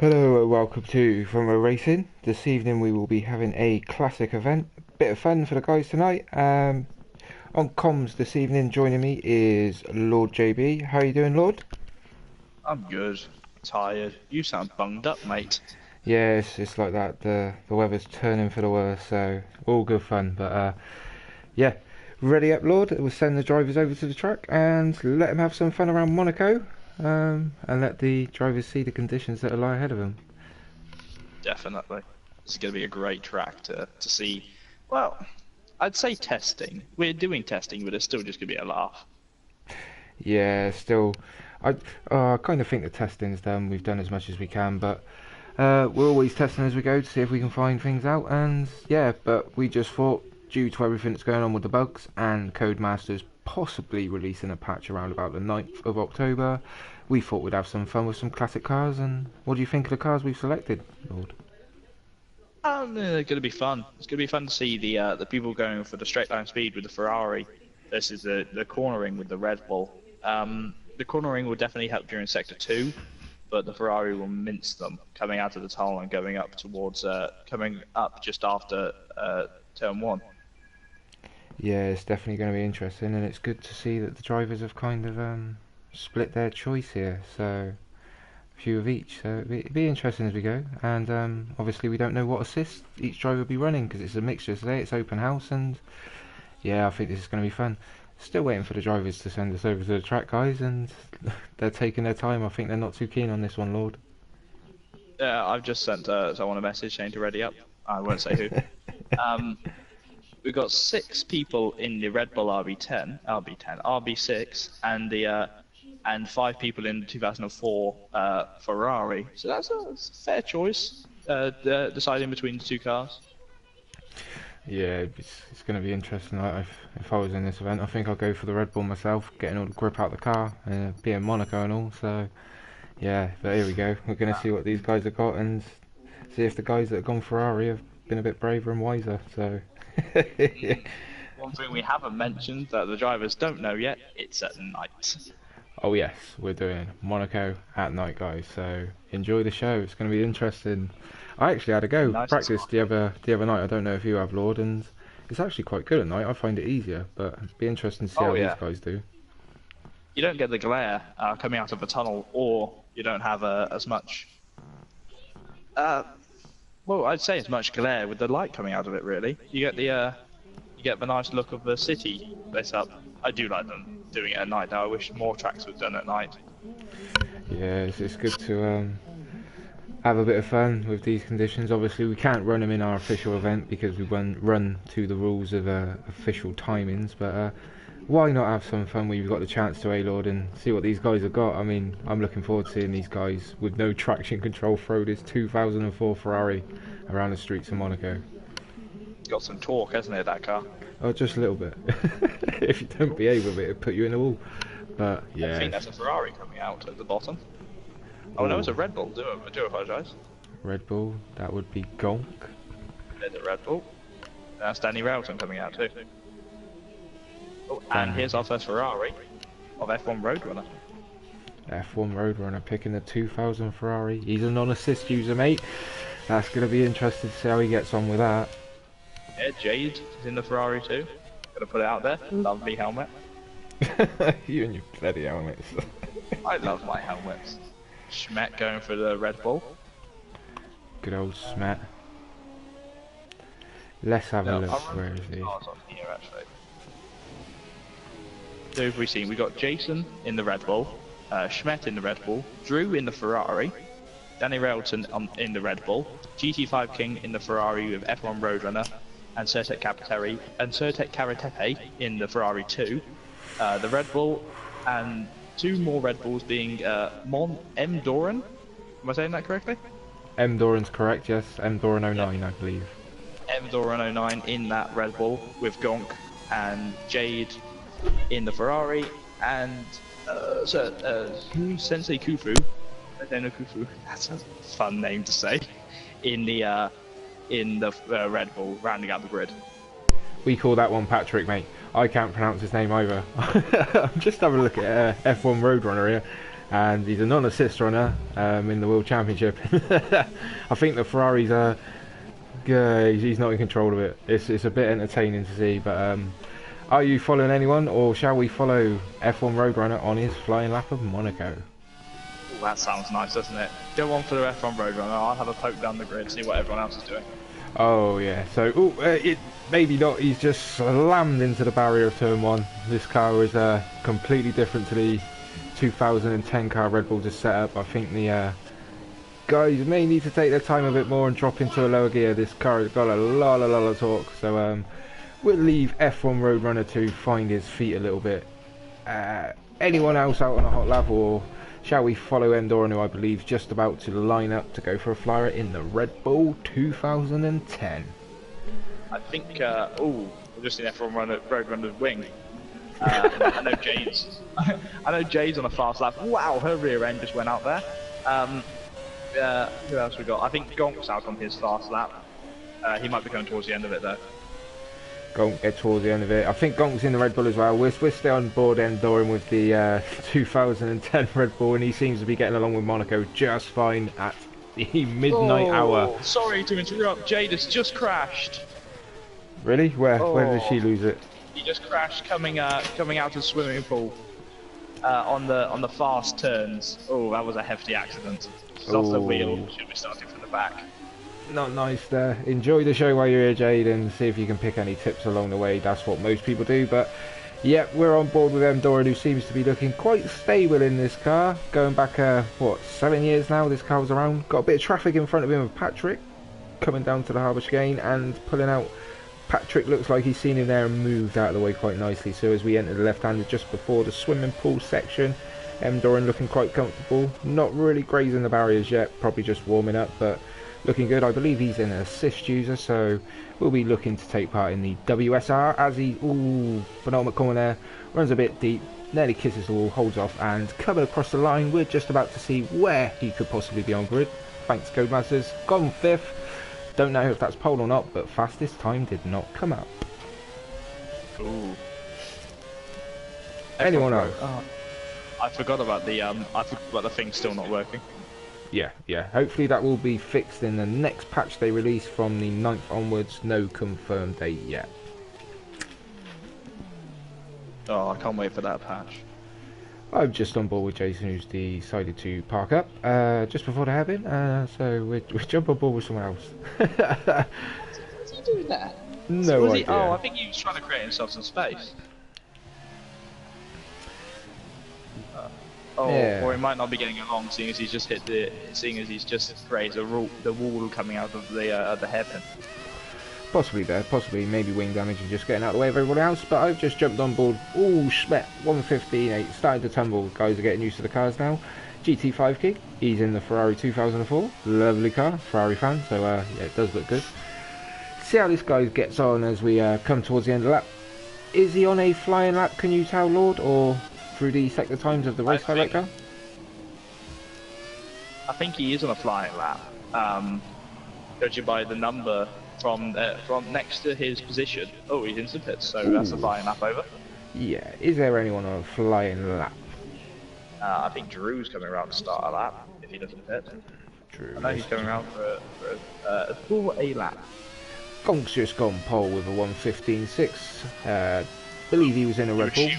Hello and welcome to From a Racing. This evening we will be having a classic event. Bit of fun for the guys tonight. On comms this evening joining me is Lord JB. How are you doing, Lord? I'm good. Tired. You sound bunged up, mate. Yeah, it's like that. The weather's turning for the worse, so all good fun. But yeah, ready up, Lord. We'll send the drivers over to the track and let them have some fun around Monaco. And let the drivers see the conditions that lie ahead of them. Definitely. It's going to be a great track to see. Well, I'd say testing. We're doing testing, but it's still just going to be a laugh. Yeah, still, I kind of think the testing's done. We've done as much as we can, but we're always testing as we go to see if we can find things out. And yeah, but we just thought, due to everything that's going on with the bugs and Codemasters possibly releasing a patch around about the 9th of October, we thought we'd have some fun with some classic cars. And what do you think of the cars we've selected, Lord? It's going to be fun. It's going to be fun to see the people going for the straight line speed with the Ferrari versus the cornering with the Red Bull. The cornering will definitely help during Sector 2, but the Ferrari will mince them coming out of the tunnel and going up towards coming up just after Turn 1. Yeah, it's definitely going to be interesting, and it's good to see that the drivers have kind of split their choice here. So a few of each. So it'll be interesting as we go. And obviously we don't know what assists each driver will be running because it's a mixture today. It's open house, and yeah, I think this is going to be fun. Still waiting for the drivers to send us over to the track, guys, and they're taking their time. I think they're not too keen on this one, Lord. I've just sent someone a message saying to ready up. I won't say who. We've got 6 people in the Red Bull RB6, and 5 people in the 2004 Ferrari. So that's a fair choice. Deciding between the 2 cars. Yeah, it's going to be interesting. If I was in this event, I think I'll go for the Red Bull myself, getting all the grip out of the car, being Monaco and all. So yeah, but here we go. We're going to see what these guys have got and see if the guys that have gone Ferrari have been a bit braver and wiser. So yeah. One thing we haven't mentioned that the drivers don't know yet, it's at night. Oh yes, we're doing Monaco at night, guys. So enjoy the show. It's going to be interesting. I actually had a go Nice and practice smart. the other night. I don't know if you have, Lord, and it's actually quite good at night. I find it easier, but it'd be interesting to see how Oh these yeah. guys do. You don't get the glare coming out of a tunnel, or you don't have as much. Uh, well, I'd say as much glare with the light coming out of it. Really, you get the nice look of the city lit up. I do like them doing it at night. Now I wish more tracks were done at night. Yeah, it's good to have a bit of fun with these conditions. Obviously, we can't run them in our official event because we run to the rules of official timings. But why not have some fun when you've got the chance to, Lord, and see what these guys have got? I mean, I'm looking forward to seeing these guys with no traction control throw this 2004 Ferrari around the streets of Monaco. Got some torque, hasn't it, that car? Oh, just a little bit. If you don't behave with it, it'll put you in the wall. But yeah. I think that's a Ferrari coming out at the bottom. Oh no, it's a Red Bull. I do apologise. Red Bull, that would be Gonk. There's a Red Bull. That's Danny Railton coming out too. Oh, and here's our first Ferrari of F1 Roadrunner. F1 Roadrunner picking the 2000 Ferrari. He's a non-assist user, mate. That's going to be interesting to see how he gets on with that. Yeah, Jade is in the Ferrari too. Gonna put it out there. Lovely helmet. You and your bloody helmets. I love my helmets. Schmet going for the Red Bull. Good old Smet. Let's have a look. Where is he? Cars on here actually. So who've we seen? We got Jason in the Red Bull, Schmet in the Red Bull, Drew in the Ferrari, Danny Railton in the Red Bull, GT5 King in the Ferrari with F1 Roadrunner, and Certek Karatepe in the Ferrari 2. The Red Bull and 2 more Red Bulls being M Doran. Am I saying that correctly? M Doran's correct, yes. M Doran 09, yeah. I believe. M Doran 09 in that Red Bull with Gonk and Jade in the Ferrari, and Sensei Kufu. I don't know Kufu. That's a fun name to say. In the Red Bull, rounding out the grid. We call that one Patrick, mate. I can't pronounce his name either. I'm just having a look at F1 Roadrunner here, and he's a non-assist runner in the World Championship. I think the Ferraris are. He's not in control of it. It's a bit entertaining to see. But are you following anyone, or shall we follow F1 Roadrunner on his flying lap of Monaco? Ooh, that sounds nice, doesn't it? Go on for the F1 Roadrunner. I'll have a poke down the grid, see what everyone else is doing. Oh yeah. So it maybe not. He's just slammed into the barrier of turn 1. This car is completely different to the 2010 car Red Bull just set up. I think the guys may need to take their time a bit more and drop into a lower gear. This car has got a lot of torque, so we'll leave F1 Roadrunner to find his feet a little bit. Anyone else out on a hot lap, or shall we follow Endoran, who I believe is just about to line up to go for a flyer in the Red Bull 2010? I think, we're just in F1 Roadrunner's wing. I know Jade's. I know Jade's on a fast lap. Wow, her rear end just went out there. Who else we got? I think Gonk's out on his fast lap. He might be going towards the end of it though. Gonk get towards the end of it. I think Gonk's in the Red Bull as well. We're still on board Endoran with the 2010 Red Bull, and he seems to be getting along with Monaco just fine at the midnight hour. Sorry to interrupt. Jade has just crashed. Really? Where did she lose it? He just crashed coming out of the swimming pool on the fast turns. Oh, that was a hefty accident. She's off the wheel. She'll be starting from the back. Not nice there. Enjoy the show while you're here, Jade, and see if you can pick any tips along the way. That's what most people do. But yeah, we're on board with Endoran, who seems to be looking quite stable in this car. Going back, 7 years now this car was around. Got a bit of traffic in front of him with Patrick coming down to the harbour chicane and pulling out. Patrick looks like he's seen him there and moved out of the way quite nicely. So as we enter the left-hander just before the swimming pool section, Endoran looking quite comfortable. Not really grazing the barriers yet, probably just warming up, but looking good. I believe he's an assist user, so we'll be looking to take part in the WSR as he, penultimate corner there, runs a bit deep, nearly kisses the wall, holds off, and coming across the line, we're just about to see where he could possibly be on grid. Thanks Codemasters, gone 5th. Don't know if that's pole or not, but fastest time did not come up. Ooh. Anyone else? I forgot about the thing still not working. Yeah. Hopefully that will be fixed in the next patch they release from the 9th onwards. No confirmed date yet. Oh, I can't wait for that patch. I'm just on board with Jason, who's decided to park up just before the hairpin. So we jump on board with someone else. What's he doing there? No idea. Oh, I think he was trying to create himself some space. Yeah. Or he might not be getting along, seeing as he's just grazed the wall coming out of the hairpin. Possibly there, possibly maybe wing damage and just getting out of the way of everybody else, but I've just jumped on board. Schmet, 115.8, starting to tumble. Guys are getting used to the cars now. GT5 King, he's in the Ferrari 2004, lovely car, Ferrari fan, so yeah, it does look good. See how this guy gets on as we come towards the end of the lap. Is he on a flying lap, can you tell, Lord, or through the sector times of the race director? I think he is on a flying lap, judging by the number from next to his position. Oh, he's into pits, so that's a flying lap over. Yeah, is there anyone on a flying lap? I think Drew's coming around to start a lap, if he doesn't pit. Drew. I know he's coming around for a full A lap. Gonk's just gone pole with a 115.6. Believe he was in a Red Bull.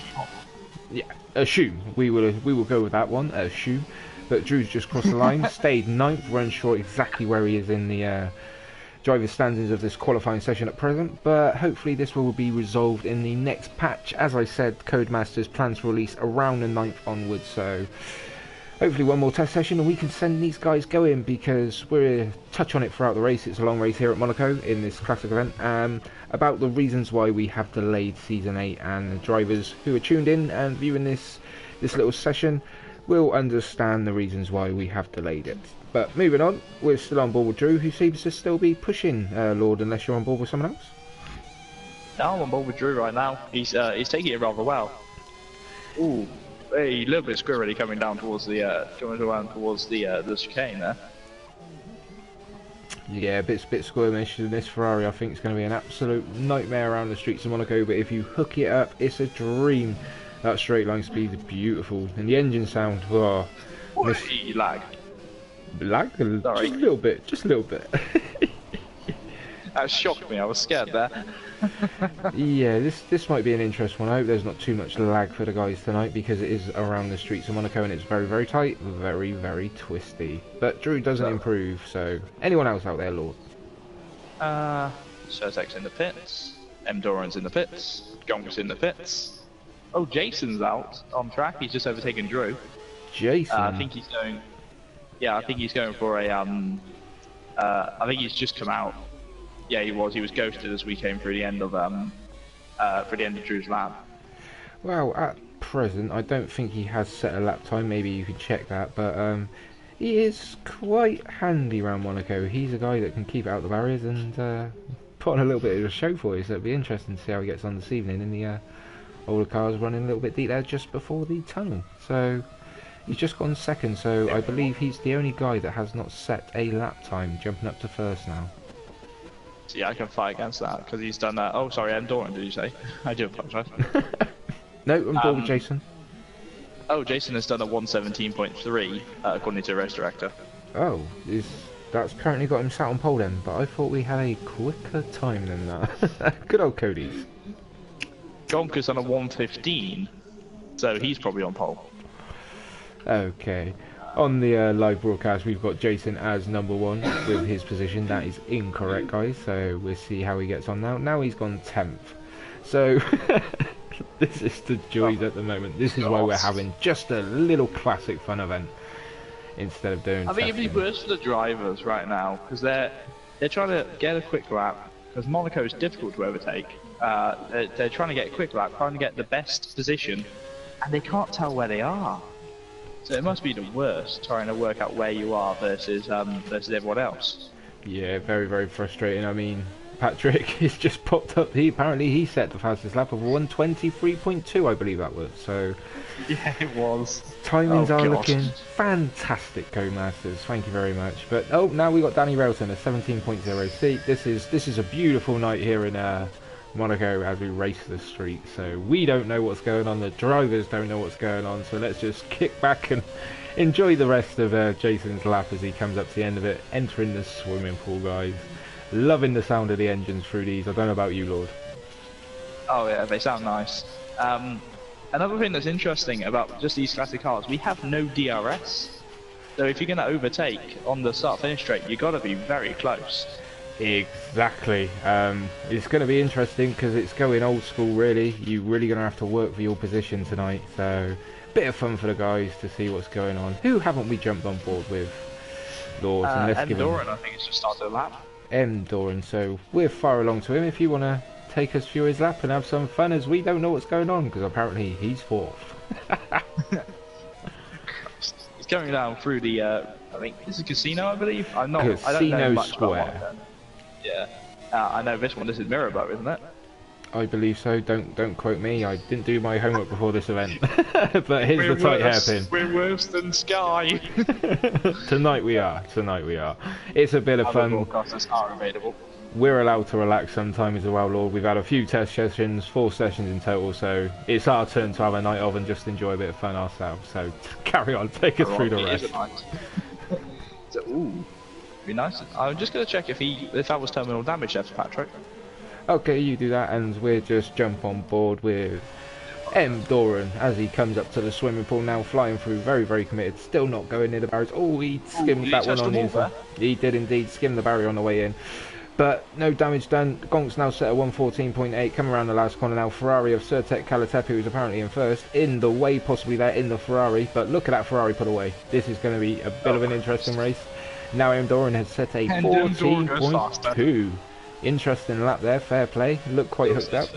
Yeah, assume. We will go with that one, assume. But Drew's just crossed the line, stayed 9th, run short exactly where he is in the driver's standings of this qualifying session at present, but hopefully this will be resolved in the next patch. As I said, Codemasters plans to release around the 9th onwards, so hopefully one more test session and we can send these guys going, because we'll touch on it throughout the race. It's a long race here at Monaco in this classic event, about the reasons why we have delayed Season 8, and the drivers who are tuned in and viewing this little session will understand the reasons why we have delayed it. But moving on, we're still on board with Drew, who seems to still be pushing, Lord, unless you're on board with someone else. No, I'm on board with Drew right now. He's taking it rather well. Ooh, a little bit squirrely coming down towards the chicane there. Yeah, a bit squirmish. This Ferrari, I think, is going to be an absolute nightmare around the streets of Monaco. But if you hook it up, it's a dream. That straight line speed is beautiful, and the engine sound. Oh, miss Oi, lag. lag just Sorry. a little bit, just a little bit. That shocked me. I was scared there. Yeah, this might be an interesting one. I hope there's not too much lag for the guys tonight because it is around the streets of Monaco and it's very, very tight, very, very twisty. But Drew doesn't improve, so anyone else out there, Lord? Surtek's in the pits. M. Doran's in the pits. Gonk's in the pits. Oh, Jason's out on track. He's just overtaken Drew. Jason. I think he's going. Yeah, I think he's going for a. I think he's just come out. Yeah, he was. He was ghosted as we came through the end of Drew's lap. Well, at present, I don't think he has set a lap time. Maybe you could check that, but he is quite handy around Monaco. He's a guy that can keep out the barriers and put on a little bit of a show for you. So it'll be interesting to see how he gets on this evening in the older cars running a little bit deep there just before the tunnel. So he's just gone second. So I believe he's the only guy that has not set a lap time, jumping up to first now. So yeah, I can fight against that because he's done that. Oh, sorry, M. Doran, did you say? I do apologise. No, I'm bored with Jason. Oh, Jason has done a 117.3 according to the race director. Oh, that's currently got him sat on pole then, but I thought we had a quicker time than that. Good old Cody's. Gonk has done a 115, so he's probably on pole. Okay. On the live broadcast, we've got Jason as number 1 with his position. That is incorrect, guys, so we'll see how he gets on now. Now he's gone 10th. So, this is the joys at the moment. This is why we're having just a little classic fun event instead of doing I think it'd be testing. worse for the drivers right now because they're trying to get a quick lap because Monaco is difficult to overtake. They're trying to get a quick lap, trying to get the best position, and they can't tell where they are. So it must be the worst trying to work out where you are versus everyone else. Yeah, very, very frustrating. I mean, Patrick has just popped up. Apparently he set the fastest lap of 123.2, I believe that was. So Yeah, it was. timings are God. looking fantastic, Codemasters. Thank you very much. But oh, now we got Danny Railton at 17.0. See, this is a beautiful night here in Monaco as we race the street. So we don't know what's going on. The drivers don't know what's going on. So let's just kick back and enjoy the rest of Jason's lap as he comes up to the end of it, entering the swimming pool, guys. Loving the sound of the engines through these. I don't know about you, Lord. Oh yeah, they sound nice. Another thing that's interesting about just these classic cars, we have no DRS. So if you're going to overtake on the start-finish straight, you've got to be very close. Exactly. It's going to be interesting because it's going old school, really. You're really going to have to work for your position tonight. So, bit of fun for the guys to see what's going on. Who haven't we jumped on board with, Lord? And let's M. give Doran, him I think, has just started a lap. M. Doran. So, we're far along to him if you want to take us through his lap and have some fun as we don't know what's going on because apparently he's 4th. He's going down through the, I think this is a casino, I believe. I don't know Casino much Square. about Monaco. Yeah. I know this one. This is Mirabeau, isn't it? I believe so. Don't quote me. I didn't do my homework before this event. But here's the tight hairpin. We're worse than Sky. Tonight we are. Tonight we are. It's a bit of Other fun. broadcasters are available. We're allowed to relax sometimes as well, Lord. We've had a few test sessions, 4 sessions in total, so it's our turn to have a night off and just enjoy a bit of fun ourselves. So carry on, take us through the It is rest. a night. So, ooh, be nice. I'm just gonna check if that was terminal damage there for Patrick. Okay, you do that, and we'll just jump on board with M. Doran as he comes up to the swimming pool now, flying through, very, very committed, still not going near the barriers. Oh, he skimmed that one on his. He did indeed skim the barrier on the way in. But no damage done. Gonk's now set at 114.8. Coming around the last corner now. Ferrari of Surtek Calatepe, who's apparently in first. In the way, possibly there, in the Ferrari. But look at that Ferrari put away. This is going to be a bit of an interesting race. Now M. Doran has set a 14.2. Interesting lap there. Fair play. Look quite hooked up.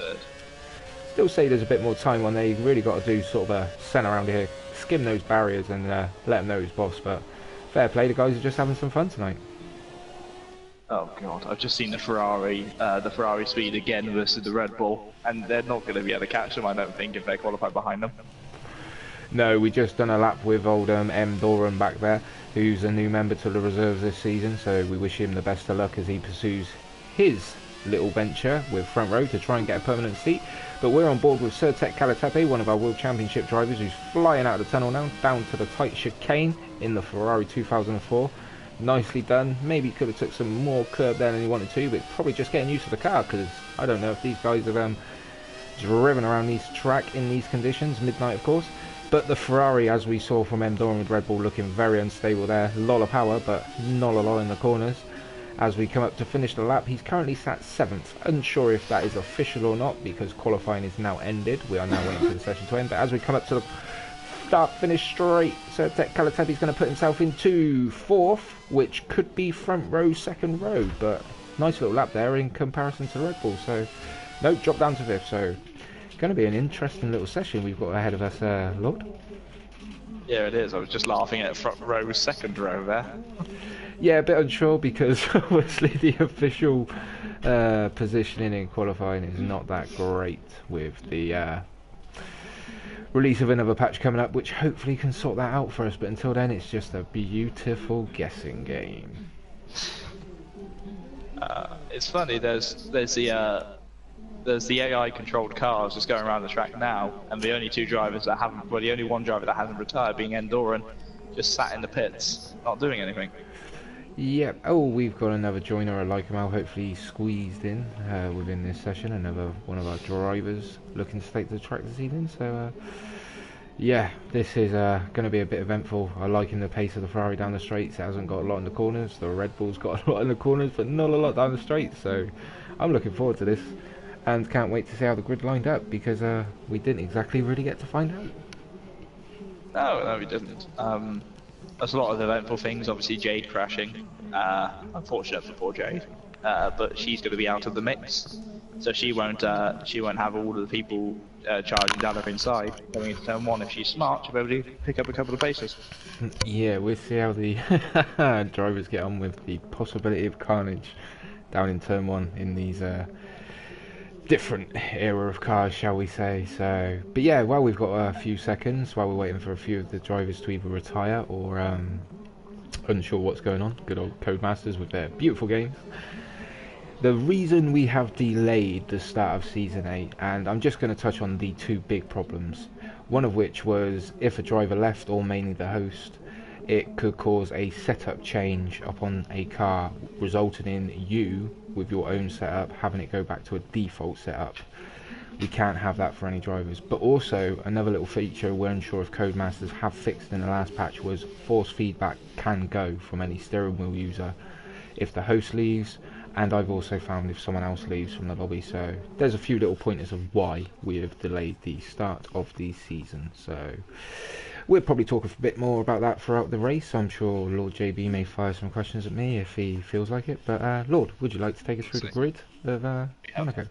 Still say there's a bit more time on there. You've really got to do sort of a centre around here. Skim those barriers and let them know who's boss. But fair play. The guys are just having some fun tonight. Oh god, I've just seen the Ferrari speed again versus the Red Bull, and they're not going to be able to catch them, I don't think, if they qualify behind them. No, we just done a lap with old M. Doran back there, who's a new member to the reserves this season, so we wish him the best of luck as he pursues his little venture with Front Row to try and get a permanent seat. But we're on board with Certek Calatepe, one of our World Championship drivers, who's flying out of the tunnel now, down to the tight chicane in the Ferrari 2004. Nicely done. Maybe could have took some more curb there than he wanted to, but probably just getting used to the car, because I don't know if these guys have driven around these track in these conditions, midnight of course. But the Ferrari, as we saw from Doran with Red Bull, looking very unstable there. A lot of power, but not a lot in the corners. As we come up to finish the lap, he's currently sat 7th. Unsure if that is official or not, because qualifying is now ended. We are now waiting for the session to end. But as we come up to the start finish straight, Certek Calatepe's going to put himself into 4th, which could be front row, second row. But nice little lap there in comparison to Red Bull. So, no, drop down to 5th. So, going to be an interesting little session we've got ahead of us, Lord. Yeah, it is. I was just laughing at front row, second row there. Yeah, a bit unsure because obviously the official positioning in qualifying is not that great with the release of another patch coming up, which hopefully can sort that out for us. But until then, it's just a beautiful guessing game. It's funny. There's the AI controlled cars just going around the track now, and the only two drivers that haven't, well, the only one driver that hasn't retired, being Doran, just sat in the pits, not doing anything. Yep. Oh, we've got another joiner, I like him. I'll hopefully squeezed in within this session. Another one of our drivers looking to take the track this evening. So, yeah, this is going to be a bit eventful. I like the pace of the Ferrari down the straights. It hasn't got a lot in the corners. The Red Bull's got a lot in the corners, but not a lot down the straights. So, I'm looking forward to this, and can't wait to see how the grid lined up, because we didn't exactly really get to find out. No, we didn't. There's a lot of eventful things. Obviously, Jade crashing. Unfortunate for poor Jade, but she's going to be out of the mix, so she won't have all of the people charging down her inside going into turn 1. If she's smart, she'll be able to pick up a couple of paces. Yeah, we'll see how the drivers get on with the possibility of carnage down in turn 1 in these different era of cars, shall we say. So, but yeah, well, we've got a few seconds while we're waiting for a few of the drivers to either retire or unsure what's going on. Good old Codemasters with their beautiful games. The reason we have delayed the start of Season 8, and I'm just going to touch on the two big problems, one of which was if a driver left, or mainly the host, it could cause a setup change upon a car, resulting in you, with your own setup, having it go back to a default setup. We can't have that for any drivers. But also, another little feature we're unsure if Codemasters have fixed in the last patch was force feedback can go from any steering wheel user if the host leaves, and I've also found if someone else leaves from the lobby. So there's a few little pointers of why we have delayed the start of the season. So we'll probably talk a bit more about that throughout the race. I'm sure Lord JB may fire some questions at me if he feels like it. But Lord, would you like to take us through the grid of Monaco?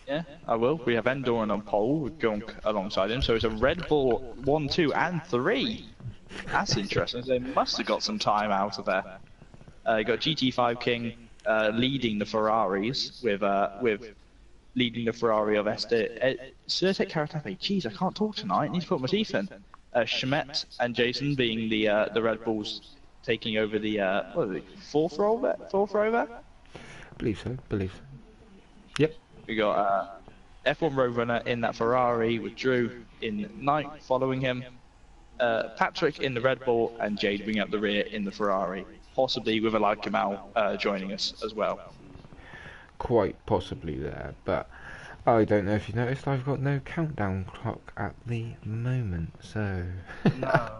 Yeah, I will. We have Doran on pole with Gunk alongside him, so it's a Red Bull 1, 2, and 3. That's interesting. They must have got some time out of there. You got GT5 King leading the Ferraris with leading the Ferrari of Certek Calatepe. Jeez, I can't talk tonight. I need to put my teeth in. Schmidt and Jason being the Red Bulls taking over the what is it, fourth row there? Believe so. Yep. We got F1 Roadrunner in that Ferrari with Drew in ninth following him. Patrick in the Red Bull and Jade bringing up the rear in the Ferrari. Possibly with Alad Kamal joining us as well. Quite possibly there, but I don't know if you noticed, I've got no countdown clock at the moment, so... No.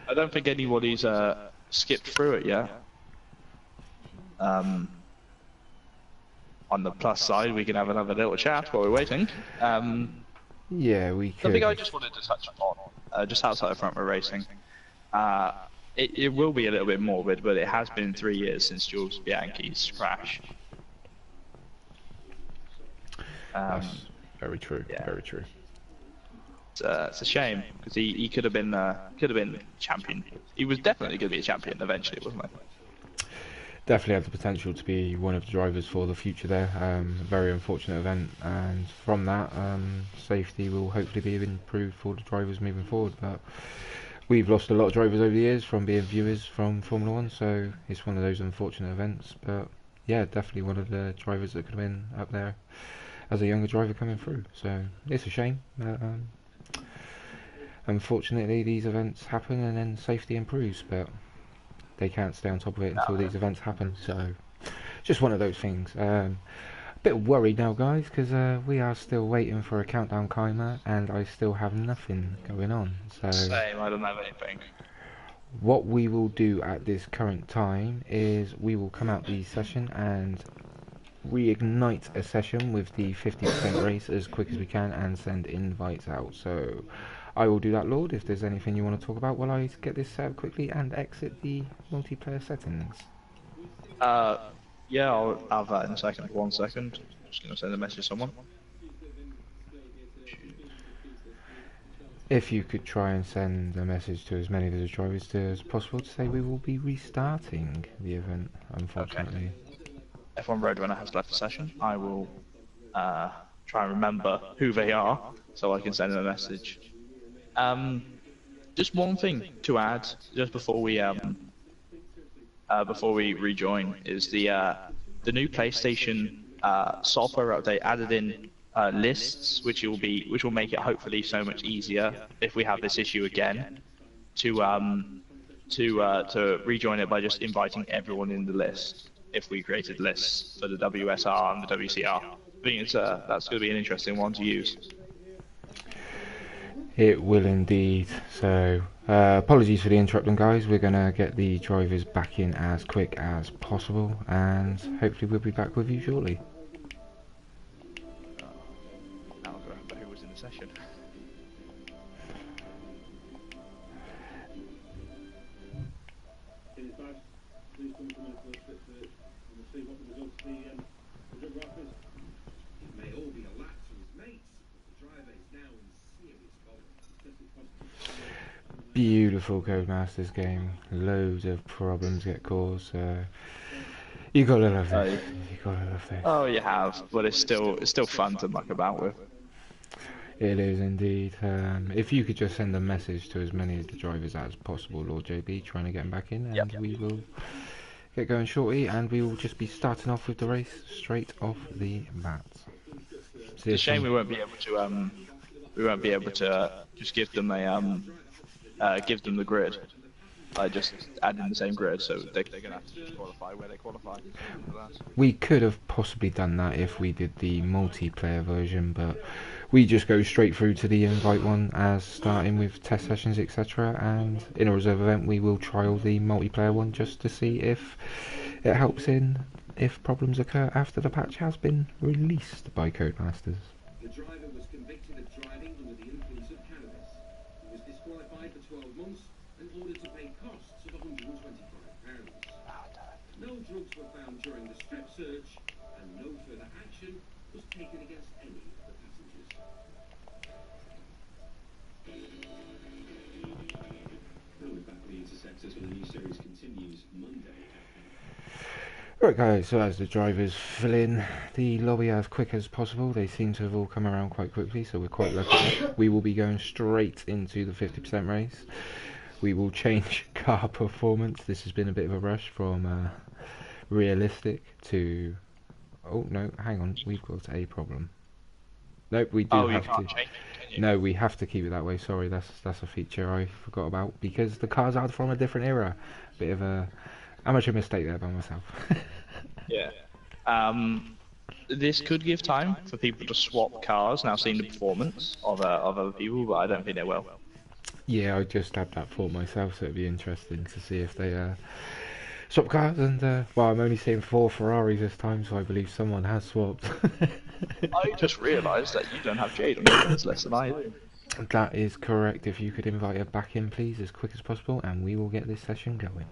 I don't think anybody's skipped through it yet. On the plus side, we can have another little chat while we're waiting. Yeah, we could. Something I just wanted to touch on, just outside of front row racing. It will be a little bit morbid, but it has been 3 years since Jules Bianchi's crash. That's very true. Yeah. Very true. It's a shame because he could have been champion. He was definitely going to be a champion eventually, wasn't he? Definitely had the potential to be one of the drivers for the future there. Very unfortunate event, and from that, safety will hopefully be improved for the drivers moving forward. But we've lost a lot of drivers over the years from being viewers from Formula 1, so it's one of those unfortunate events. But yeah, definitely one of the drivers that could have been up there as a younger driver coming through. So it's a shame. Unfortunately, these events happen and then safety improves, but they can't stay on top of it until No. these events happen. So just one of those things. A bit worried now, guys, because we are still waiting for a countdown timer, and I still have nothing going on. So Same, I don't have anything. what we will do at this current time is we will come out the session and reignite a session with the 50% race as quick as we can and send invites out. So I will do that, Lord, if there's anything you want to talk about while I get this set up quickly and exit the multiplayer settings. Uh, yeah, I'll have that in a second. 1 second. Just gonna send a message to someone. If you could try and send a message to as many of the drivers as possible to say we will be restarting the event, unfortunately. Okay. F1 Roadrunner has left the session. I will try and remember who they are so I can send them a message. Just one thing to add, just before we rejoin, is the new PlayStation software update added in lists, which will make it hopefully so much easier if we have this issue again to rejoin it by just inviting everyone in the list. If we created lists for the WSR and the WCR, I think it's that's going to be an interesting one to use. It will indeed. So apologies for the interrupting, guys. We're going to get the drivers back in as quick as possible, and hopefully we'll be back with you shortly. Now I remember who was in the session. Beautiful Codemasters game. Loads of problems get caused. You gotta love this. You gotta love this. Oh, you have, but it's still fun to muck about with. It is indeed. If you could just send a message to as many of the drivers as possible, Lord JB, trying to get them back in, and we will get going shortly, and we will just be starting off with the race straight off the bat. It's a shame we won't be able to just give them the grid. Just add in the same grid, so they're gonna have to qualify where they qualify. We could have possibly done that if we did the multiplayer version, but we just go straight through to the invite one as starting with test sessions, etc. And in a reserve event, we will trial the multiplayer one just to see if it helps if problems occur after the patch has been released by Codemasters. The driver was convicted of driving under the influence of cannabis. He was disqualified for 12 months and ordered to pay costs of £125. No drugs were found during the strip search, and no further action was taken against any of the passengers. Now we're back with the Interceptors when the new series continues Monday. Right guys, so as the drivers fill in the lobby as quick as possible, they seem to have all come around quite quickly, so we're quite lucky. We will be going straight into the 50% race. We will change car performance. This has been a bit of a rush from realistic to... Oh no, hang on, we've got a problem. Nope, we do have to... No, we have to keep it that way, sorry, that's a feature I forgot about, because the cars are from a different era. Bit of a amateur mistake there by myself. Yeah. This could give time for people to swap cars, now seeing the performance of other people, but I don't think they will. Yeah, I just had that thought myself, so it'd be interesting to see if they swap cars. And well, I'm only seeing 4 Ferraris this time, so I believe someone has swapped. I just realised that you don't have Jade on your friends list, and I do. That is correct. If you could invite her back in, please, as quick as possible, and we will get this session going.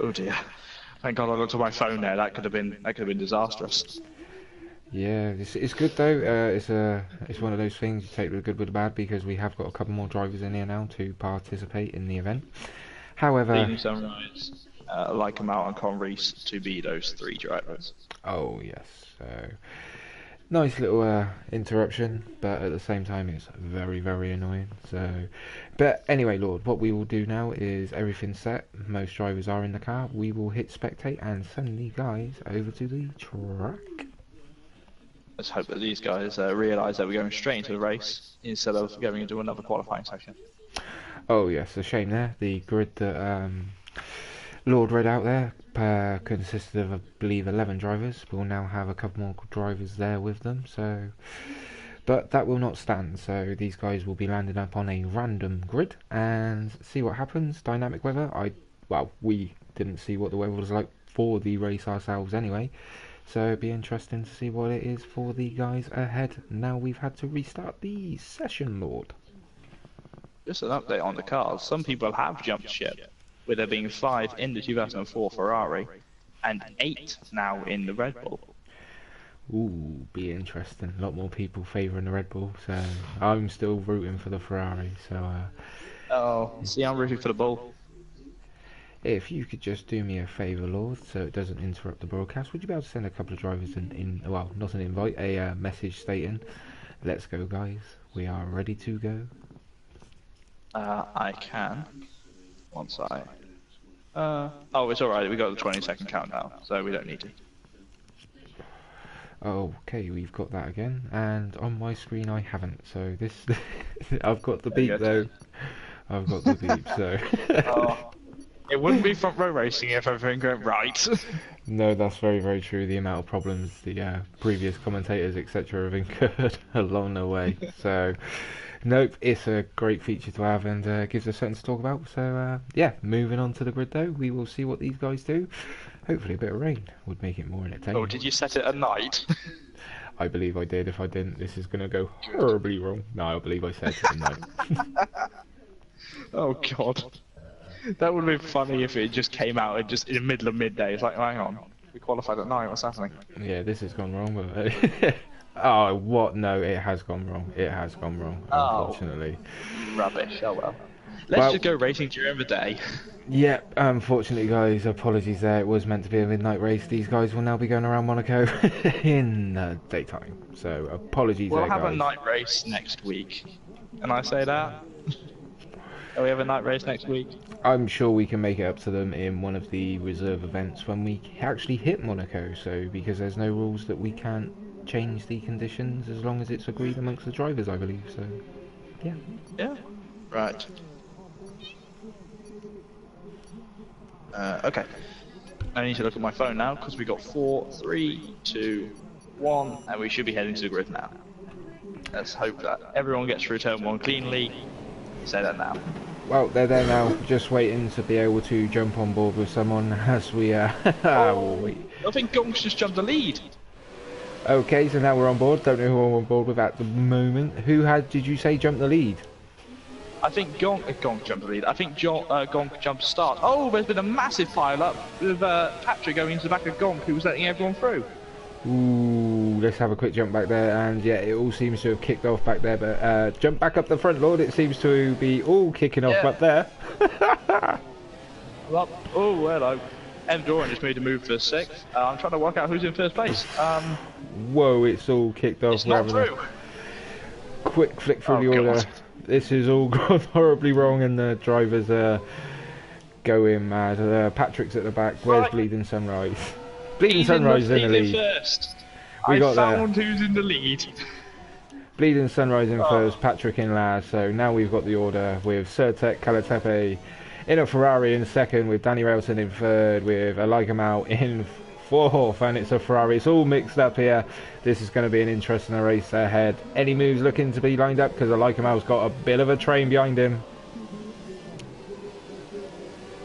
Oh dear. Thank God I looked at my phone there. That could have been disastrous. Yeah, it's good though. It's one of those things you take the good with the bad, because we have got a couple more drivers in here now to participate in the event. However, Leading Sunrise, Lycomau and Conreese to be those 3 drivers. oh yes. So Nice little interruption, but at the same time it's very, very annoying. So, but anyway, Lord, what we will do now is everything's set. Most drivers are in the car. We will hit spectate and send the guys over to the track. Let's hope that these guys realise that we're going straight into the race instead of going into another qualifying session. Oh yes, a shame there. The grid that Lord read out there consisted of, I believe, 11 drivers. We'll now have a couple more drivers there with them. So, but that will not stand. So these guys will be landing up on a random grid and see what happens. Dynamic weather. Well, we didn't see what the weather was like for the race ourselves anyway. So it'd be interesting to see what it is for the guys ahead. Now we've had to restart the session, Lord. Just an update on the cars. Some people have jumped ship, with there being 5 in the 2004 Ferrari and 8 now in the Red Bull. Ooh, be interesting. A lot more people favouring the Red Bull, so I'm still rooting for the Ferrari. So, Oh, see, I'm rooting for the Bull. if you could just do me a favour, Lord, so it doesn't interrupt the broadcast, would you be able to send a couple of drivers well, not an invite, a message stating, "Let's go, guys. We are ready to go." I can. Once I... oh, it's alright, we got the 20-second countdown, so we don't need to. Okay, we've got that again, and on my screen I haven't, so this... I've got the beep, though. I've got the beep, so... Oh, it wouldn't be front row racing if everything went right. No, that's very, very true. The amount of problems the previous commentators, etc., have incurred along the way. So, nope, it's a great feature to have and gives us something to talk about. So, yeah, moving on to the grid though, we will see what these guys do. Hopefully a bit of rain would make it more entertaining. Oh, did you set it at night? I believe I did. If I didn't, this is going to go horribly wrong. No, I believe I said it at night. Oh god. That would have been funny if it just came out and just in the middle of midday. It's like, hang on, we qualified at 9, what's happening? Yeah, this has gone wrong, but... oh, what? No, it has gone wrong. It has gone wrong, unfortunately. Rubbish, oh well. Let's just go racing during the day. Yeah, unfortunately, guys, apologies there. It was meant to be a midnight race. These guys will now be going around Monaco in the daytime. So, apologies We'll there, guys. have a night race next week. Can I say that? Oh, we have a night race next week? I'm sure we can make it up to them in one of the reserve events when we actually hit Monaco. So, because there's no rules that we can't change the conditions as long as it's agreed amongst the drivers, I believe. So, yeah. Yeah. Right. Okay. I need to look at my phone now because we got 4, 3, 2, 1, and we should be heading to the grid now. Let's hope that everyone gets through turn 1 cleanly. Say that now. Well, they're there now, just waiting to be able to jump on board with someone as we we'll wait. I think Gonk's just jumped the lead. Okay, so now we're on board. Don't know who I'm on board with at the moment. Who did you say, jumped the lead? I think Gonk jumped the lead. I think Gonk jumped start. Oh, there's been a massive pile-up with Patrick going into the back of Gonk, who was letting everyone through. Ooh, let's have a quick jump back there, and yeah, it all seems to have kicked off back there, but jump back up the front, Lord, it seems to be all kicking off up there. Well, oh, hello. M. Doran just made a move for 6th. I'm trying to work out who's in first place. Whoa, it's all kicked off. It's not through. Quick flick through the order. God. This has all gone horribly wrong, and the drivers are going mad. Patrick's at the back. Where's Bleeding Sunrise? Bleeding Sunrise in the lead. First. We got found who's in the lead. Bleeding Sunrise in first, Patrick in last. So now we've got the order with Certec Calatepe in a Ferrari in second, with Danny Railton in third, with Aligamau in fourth, and it's a Ferrari. It's all mixed up here. This is going to be an interesting race ahead. Any moves looking to be lined up? Because Aligamau's got a bit of a train behind him.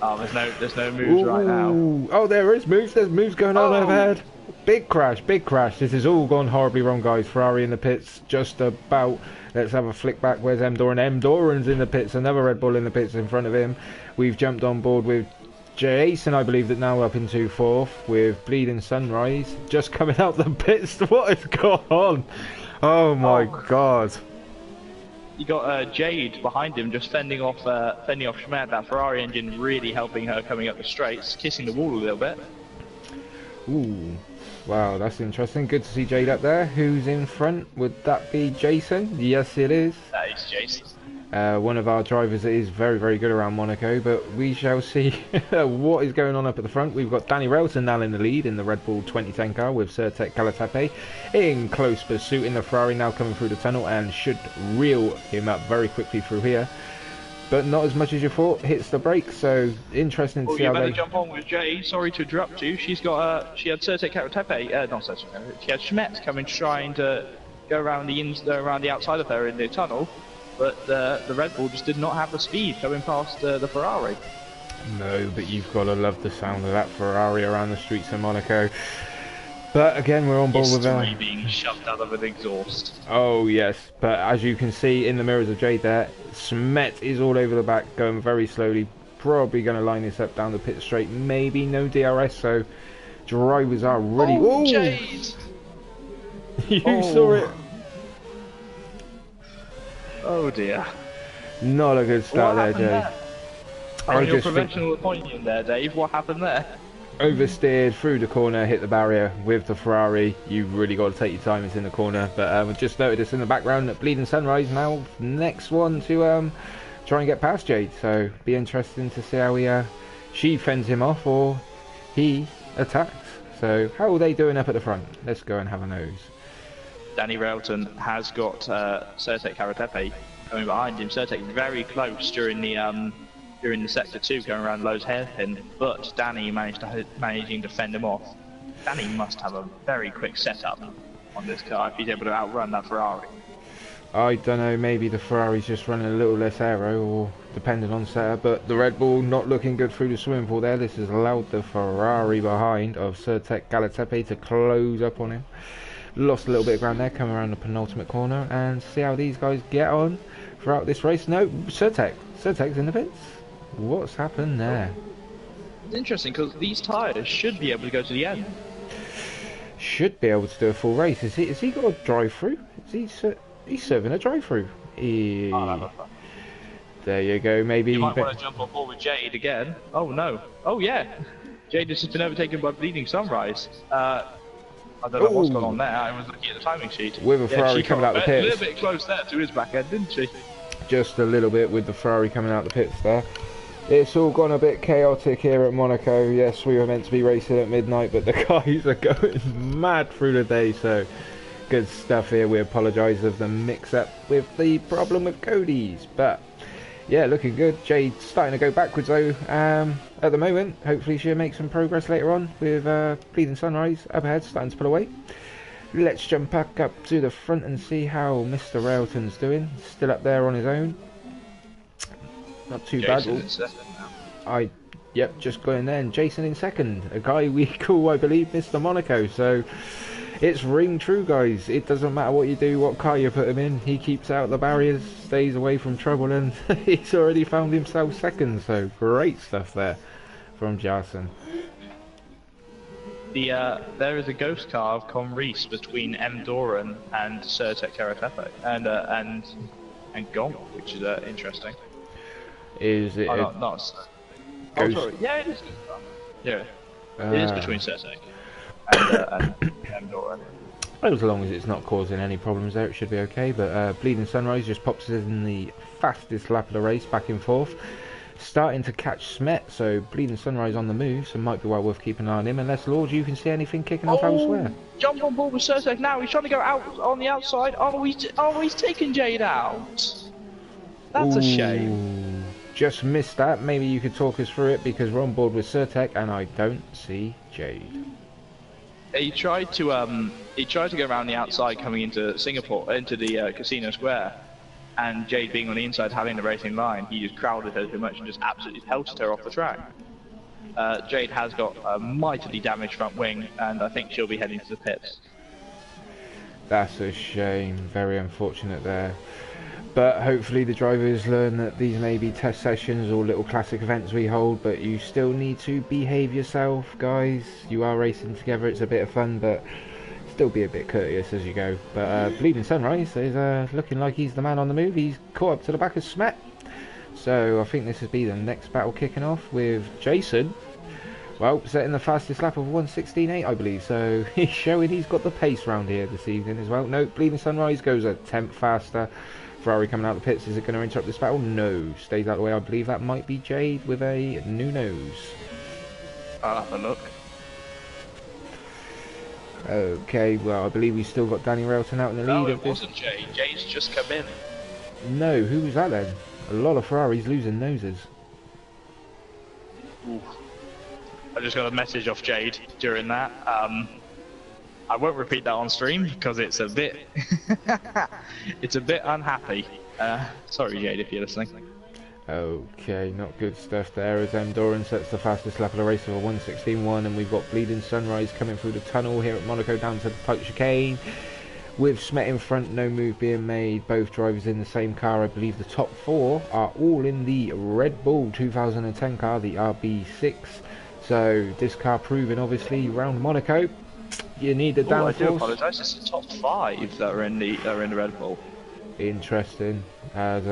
Oh, there's no moves right now. Oh, there is moves. There's moves going on overhead. Big crash, big crash. This has all gone horribly wrong, guys. Ferrari in the pits, just about. Let's have a flick back. Where's M. Doran? M. Doran's in the pits. Another Red Bull in the pits in front of him. We've jumped on board with Jason, I believe, that now up into fourth, with Bleeding Sunrise just coming out the pits. What has gone on? Oh my God. You got Jade behind him, just fending off Schmidt. That Ferrari engine really helping her coming up the straights, kissing the wall a little bit. Ooh, Wow, that's interesting. Good to see Jade up there. Who's in front? Would that be Jason? Yes, it is. That is Jason. One of our drivers that is very, very good around Monaco, but we shall see what is going on up at the front. We've got Danny Railton now in the lead in the Red Bull 2010 car with Certec Calatepe in close pursuit in the Ferrari, now coming through the tunnel and should reel him up very quickly through here. But not as much as you thought. Hits the brakes, so interesting to see how you better they... jump on with Jay. Sorry to interrupt you. She's got she had Certec Calatepe, not Certec, she had Schmetz coming trying to go around the outside of her in the tunnel. But the Red Bull just did not have the speed coming past the Ferrari. No, but you've got to love the sound of that Ferrari around the streets of Monaco. But again, we're on board with History being shoved out of an exhaust. Oh yes, but as you can see in the mirrors of Jade there, Smet is all over the back, going very slowly. Probably going to line this up down the pit straight. Maybe no DRS, so drivers are really... Oh, ooh! Jade! You saw it. Oh dear. Not a good start there, Jade. From your professional opinion there, Dave, what happened there? Oversteered through the corner, hit the barrier with the Ferrari. You've really got to take your time, it's in the corner. But we just noticed in the background that Bleeding Sunrise now next one to try and get past Jade. So be interesting to see how she fends him off or he attacks. So how are they doing up at the front? Let's go and have a nose. Danny Railton has got Certec Caratepe coming behind him. Certec very close during the sector 2 going around Lowe's hairpin, but Danny managing to fend him off. Danny must have a very quick setup on this car if he's able to outrun that Ferrari. I don't know, maybe the Ferrari's just running a little less aero or depending on setup, but the Red Bull not looking good through the swimming pool there. This has allowed the Ferrari behind of Certec Calatepe to close up on him. Lost a little bit of ground there, coming around the penultimate corner, and see how these guys get on throughout this race. No, Certec's in the pits. What's happened there? It's interesting because these tyres should be able to go to the end. Should be able to do a full race. Has he got a drive-through? He's serving a drive-through. There you go. Maybe you might want to jump on board with Jade again. Oh no. Oh yeah. Jade has just been overtaken by Bleeding Sunrise. I don't know what's going on there. I was looking at the timing sheet. With a Ferrari coming out the pits. A little bit close there to his back end, didn't she? Just a little bit with the Ferrari coming out the pits there. It's all gone a bit chaotic here at Monaco. Yes, we were meant to be racing at midnight, but the guys are going mad through the day, so good stuff here. We apologise of the mix-up with the problem with Cody's, but yeah, looking good. Jade's starting to go backwards though at the moment. Hopefully she'll make some progress later on with Bleeding Sunrise up ahead, starting to pull away. Let's jump back up to the front and see how Mr. Railton's doing. Still up there on his own. Not too bad. Yep, just going there. And Jason in second. A guy we call, I believe, Mr. Monaco. So it's ring true, guys. It doesn't matter what you do, what car you put him in. He keeps out the barriers, stays away from trouble, and he's already found himself second. So great stuff there from Jason. There is a ghost car of Conreese between M. Doran and Certec Caratepe and Gong, which is interesting. Is it? Not oh, sorry. Yeah, it is. Yeah, it is between Certec and M. Doran. As long as it's not causing any problems there, it should be okay. But Bleeding Sunrise just pops in the fastest lap of the race, back and forth. Starting to catch Smet, so Bleeding Sunrise on the move, so might be well worth keeping an eye on him, unless, Lord, you can see anything kicking off elsewhere. Jump on board with Certec now, he's trying to go out on the outside. He's taking Jade out. That's a shame. Just missed that. Maybe you could talk us through it, because we're on board with Certec, and I don't see Jade. He tried to go around the outside coming into Singapore, into the Casino Square. And Jade being on the inside, having the racing line, he just crowded her too much and just absolutely pelted her off the track. Jade has got a mightily damaged front wing, and I think she'll be heading to the pits. That's a shame. Very unfortunate there. But hopefully the drivers learn that these may be test sessions or little classic events we hold, but you still need to behave yourself, guys. You are racing together, it's a bit of fun, but still be a bit courteous as you go. But Bleeding Sunrise is looking like he's the man on the move. He's caught up to the back of Smet. So I think this would be the next battle kicking off with Jason Well, setting the fastest lap of 1:16.8, I believe. So he's showing he's got the pace round here this evening as well. No, Bleeding Sunrise goes a tenth faster. Ferrari coming out of the pits. Is it going to interrupt this battle? No. Stays out of the way. I believe that might be Jade with a new nose. I'll have a look. Okay, well, I believe we've still got Danny Railton out in the No, lead it of this. wasn't Jade. Jade's just come in. No, who was that then? A lot of Ferraris losing noses. Ooh. I just got a message off Jade during that. I won't repeat that on stream because it's a bit, it's a bit unhappy. Sorry, Jade, if you're listening. Okay, not good stuff there as Doran sets the fastest lap of the race of a 1:16.1, and we've got Bleeding Sunrise coming through the tunnel here at Monaco down to the tight chicane. With Smet in front, no move being made, both drivers in the same car. I believe the top four are all in the Red Bull 2010 car, the RB6. So this car proving obviously round Monaco, you need the downforce. I do apologise, it's the top 5 that are in the Red Bull. Interesting, as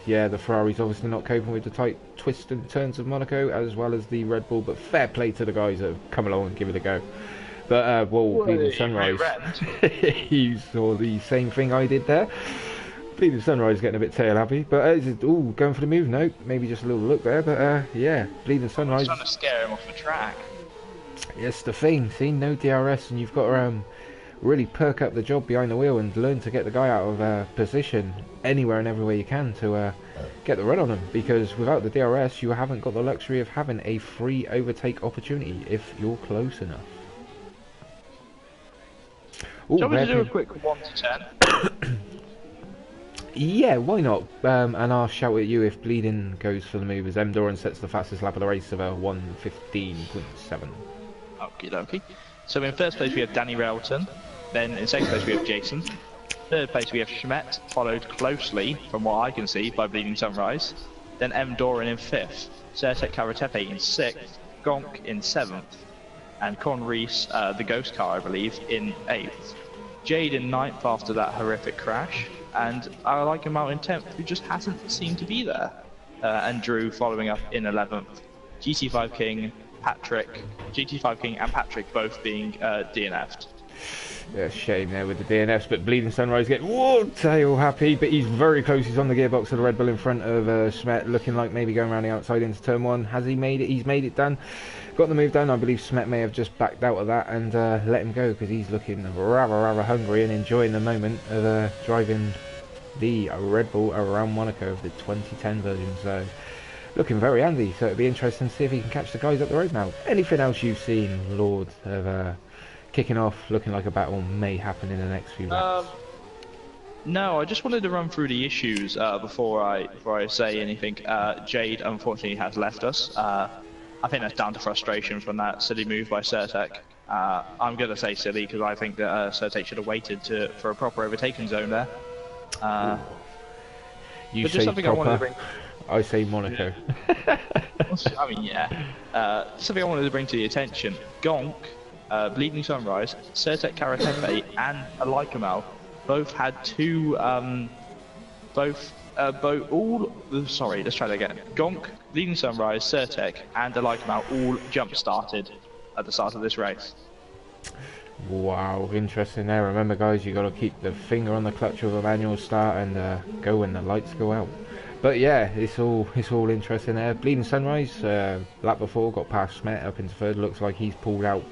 yeah, the Ferrari's obviously not coping with the tight twists and turns of Monaco, as well as the Red Bull, but fair play to the guys that have come along and give it a go. But well, Bleeding Sunrise, you saw the same thing I did there. Bleeding Sunrise getting a bit tail happy, but ooh, going for the move. No, maybe just a little look there, but yeah, Bleeding Sunrise. Trying to scare him off the track. Yes, the thing. See, no DRS, and you've got to really perk up the job behind the wheel and learn to get the guy out of position anywhere and everywhere you can to get the run on him. Because without the DRS, you haven't got the luxury of having a free overtake opportunity if you're close enough. Ooh, shall we do a quick 1 to 10? Yeah, why not? And I'll shout at you if Bleeding goes for the move as Doran sets the fastest lap of the race of a 1:15.7. Okie dokie. So in first place we have Danny Railton, then in second place we have Jason, third place we have Schmet, followed closely, from what I can see, by Bleeding Sunrise, then Doran in fifth, Certek Karatepe in sixth, Gonk in seventh, and Con Reese, the ghost car I believe, in eighth. Jade in ninth after that horrific crash, and I like him out in 10th, who just hasn't seemed to be there. And Drew following up in 11th. GT5 King, GT5 King and Patrick both being DNF'd. Yeah, shame there with the DNFs, but Bleeding Sunrise getting tail happy, but he's very close. He's on the gearbox of the Red Bull in front of Smet, looking like maybe going around the outside into turn 1. Has he made it? He's made it done. Got the move done. I believe Smet may have just backed out of that and let him go because he's looking rather hungry and enjoying the moment of driving the Red Bull around Monaco of the 2010 version. So looking very handy. So it'll be interesting to see if he can catch the guys up the road now. Anything else you've seen, Lord, of kicking off, looking like a battle may happen in the next few laps? No, I just wanted to run through the issues before I say anything. Jade unfortunately has left us. I think that's down to frustration from that silly move by Certek. I'm going to say silly because I think that Certek should have waited for a proper overtaking zone there. You say proper, I say Monaco. Yeah. I mean, yeah. Something I wanted to bring to the attention. Gonk, Bleeding Sunrise, Certek Karatepe and Alikamal both had two, sorry, let's try that again. Gonk, Bleeding Sunrise, Certek and Alikamal all jump started at the start of this race. Wow, interesting there. Remember guys, you got to keep the finger on the clutch of a manual start and go when the lights go out. But yeah, it's all interesting there. Bleeding Sunrise, lap before, got past Smet up into third. Looks like he's pulled out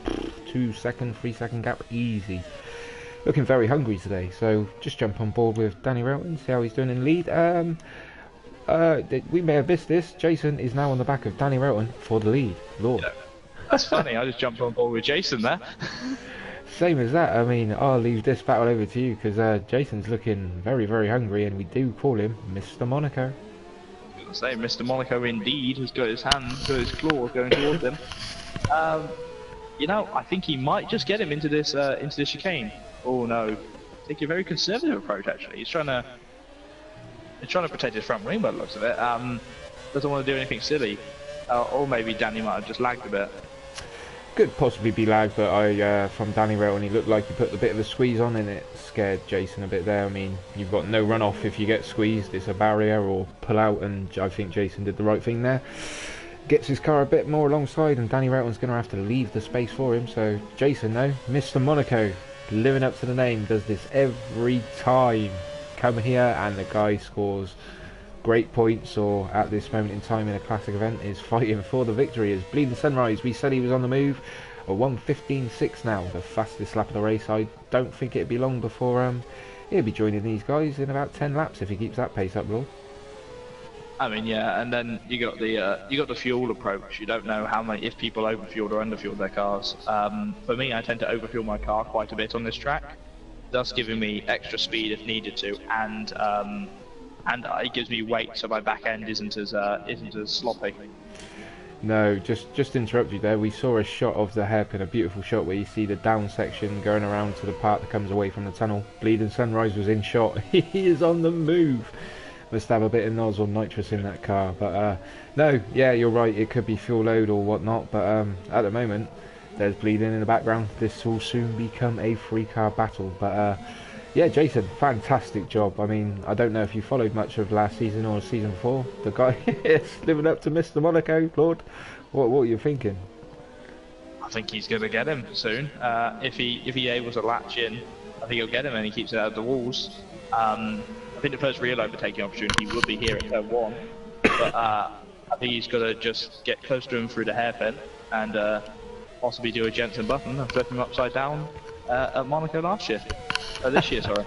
3 second gap easy. Looking very hungry today, so just jump on board with Danny Railton, see how he's doing in lead. We may have missed this. Jason is now on the back of Danny Railton for the lead. Lord. Yeah, that's funny, I just jumped on board with Jason there. Same as that. I mean, I'll leave this battle over to you because Jason's looking very hungry, and we do call him Mr. Monaco. I was going to say, Mr. Monaco indeed has got his claws going towards him. You know, I think he might just get him into this chicane. Oh no, taking a very conservative approach actually. He's trying to protect his front wing by the looks of it. Doesn't want to do anything silly. Or maybe Danny might have just lagged a bit. Could possibly be lag, but from Danny Railton, he looked like he put a bit of a squeeze on and it scared Jason a bit there. I mean, you've got no runoff if you get squeezed. It's a barrier or pull out, and I think Jason did the right thing there. gets his car a bit more alongside, and Danny Railton's going to have to leave the space for him. So Jason, no, Mr. Monaco, living up to the name, does this every time. Come here and the guy scores great points, or at this moment in time in a classic event is fighting for the victory. As Bleeding Sunrise, we said he was on the move, a 1:15.6 now, the fastest lap of the race. I don't think it'd be long before he'll be joining these guys in about 10 laps if he keeps that pace up, Lord. I mean, yeah, and then you got the fuel approach. You don't know how many, if people overfueled or underfueled their cars. For me, I tend to overfuel my car quite a bit on this track, thus giving me extra speed if needed to, and it gives me weight, so my back end isn't as sloppy. No, just interrupt you there. We saw a shot of the hairpin, a beautiful shot where you see the down section going around to the part that comes away from the tunnel. Bleeding Sunrise was in shot. He is on the move. Must have a bit of nozzle nitrous in that car. But no, yeah, you're right. It could be fuel load or whatnot. But at the moment, there's Bleeding in the background. This will soon become a 3-car battle. But yeah, Jason, fantastic job. I mean, I don't know if you followed much of last season or season 4. The guy is living up to Mr. Monaco, Lord. What are you thinking? I think he's going to get him soon. If he able to latch in, I think he'll get him, and he keeps it out of the walls. I think the first real overtaking opportunity would be here at turn 1, but I think he's got to just get close to him through the hairpin and possibly do a Jensen Button and flip him upside down at Monaco this year, sorry.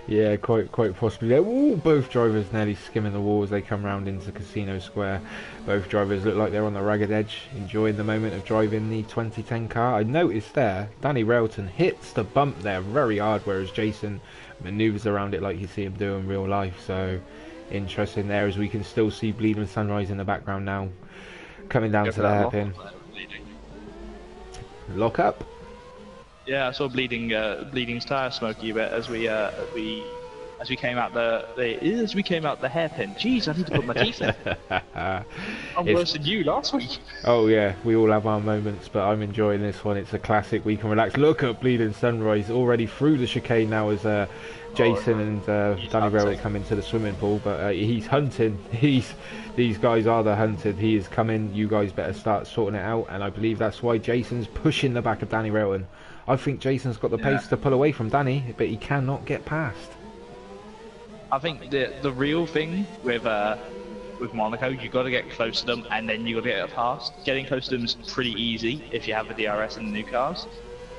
Yeah, quite possibly there. Ooh, both drivers nearly skimming the wall as they come round into Casino Square. Both drivers look like they're on the ragged edge, enjoying the moment of driving the 2010 car. I noticed there, Danny Railton hits the bump there very hard, whereas Jason manoeuvres around it like you see him do in real life. So interesting there, as we can still see Bleeding Sunrise in the background now, coming down to the hairpin. Lock up. Yeah, I saw Bleeding's tire smoky a bit as we came out the hairpin. Jeez, I need to put my teeth in. I'm worse than you last week. Oh yeah, we all have our moments, but I'm enjoying this one. It's a classic. We can relax. Look at Bleeding Sunrise already through the chicane now as Jason and Danny Rail come into the swimming pool, but he's hunting. These guys are the hunted. He is coming. You guys better start sorting it out, and I believe that's why Jason's pushing the back of Danny Railton. I think Jason's got the pace to pull away from Danny, but he cannot get past. I think the real thing with Monaco, you got to get close to them, and then you got to get past. Getting close to them is pretty easy if you have the DRS and the new cars.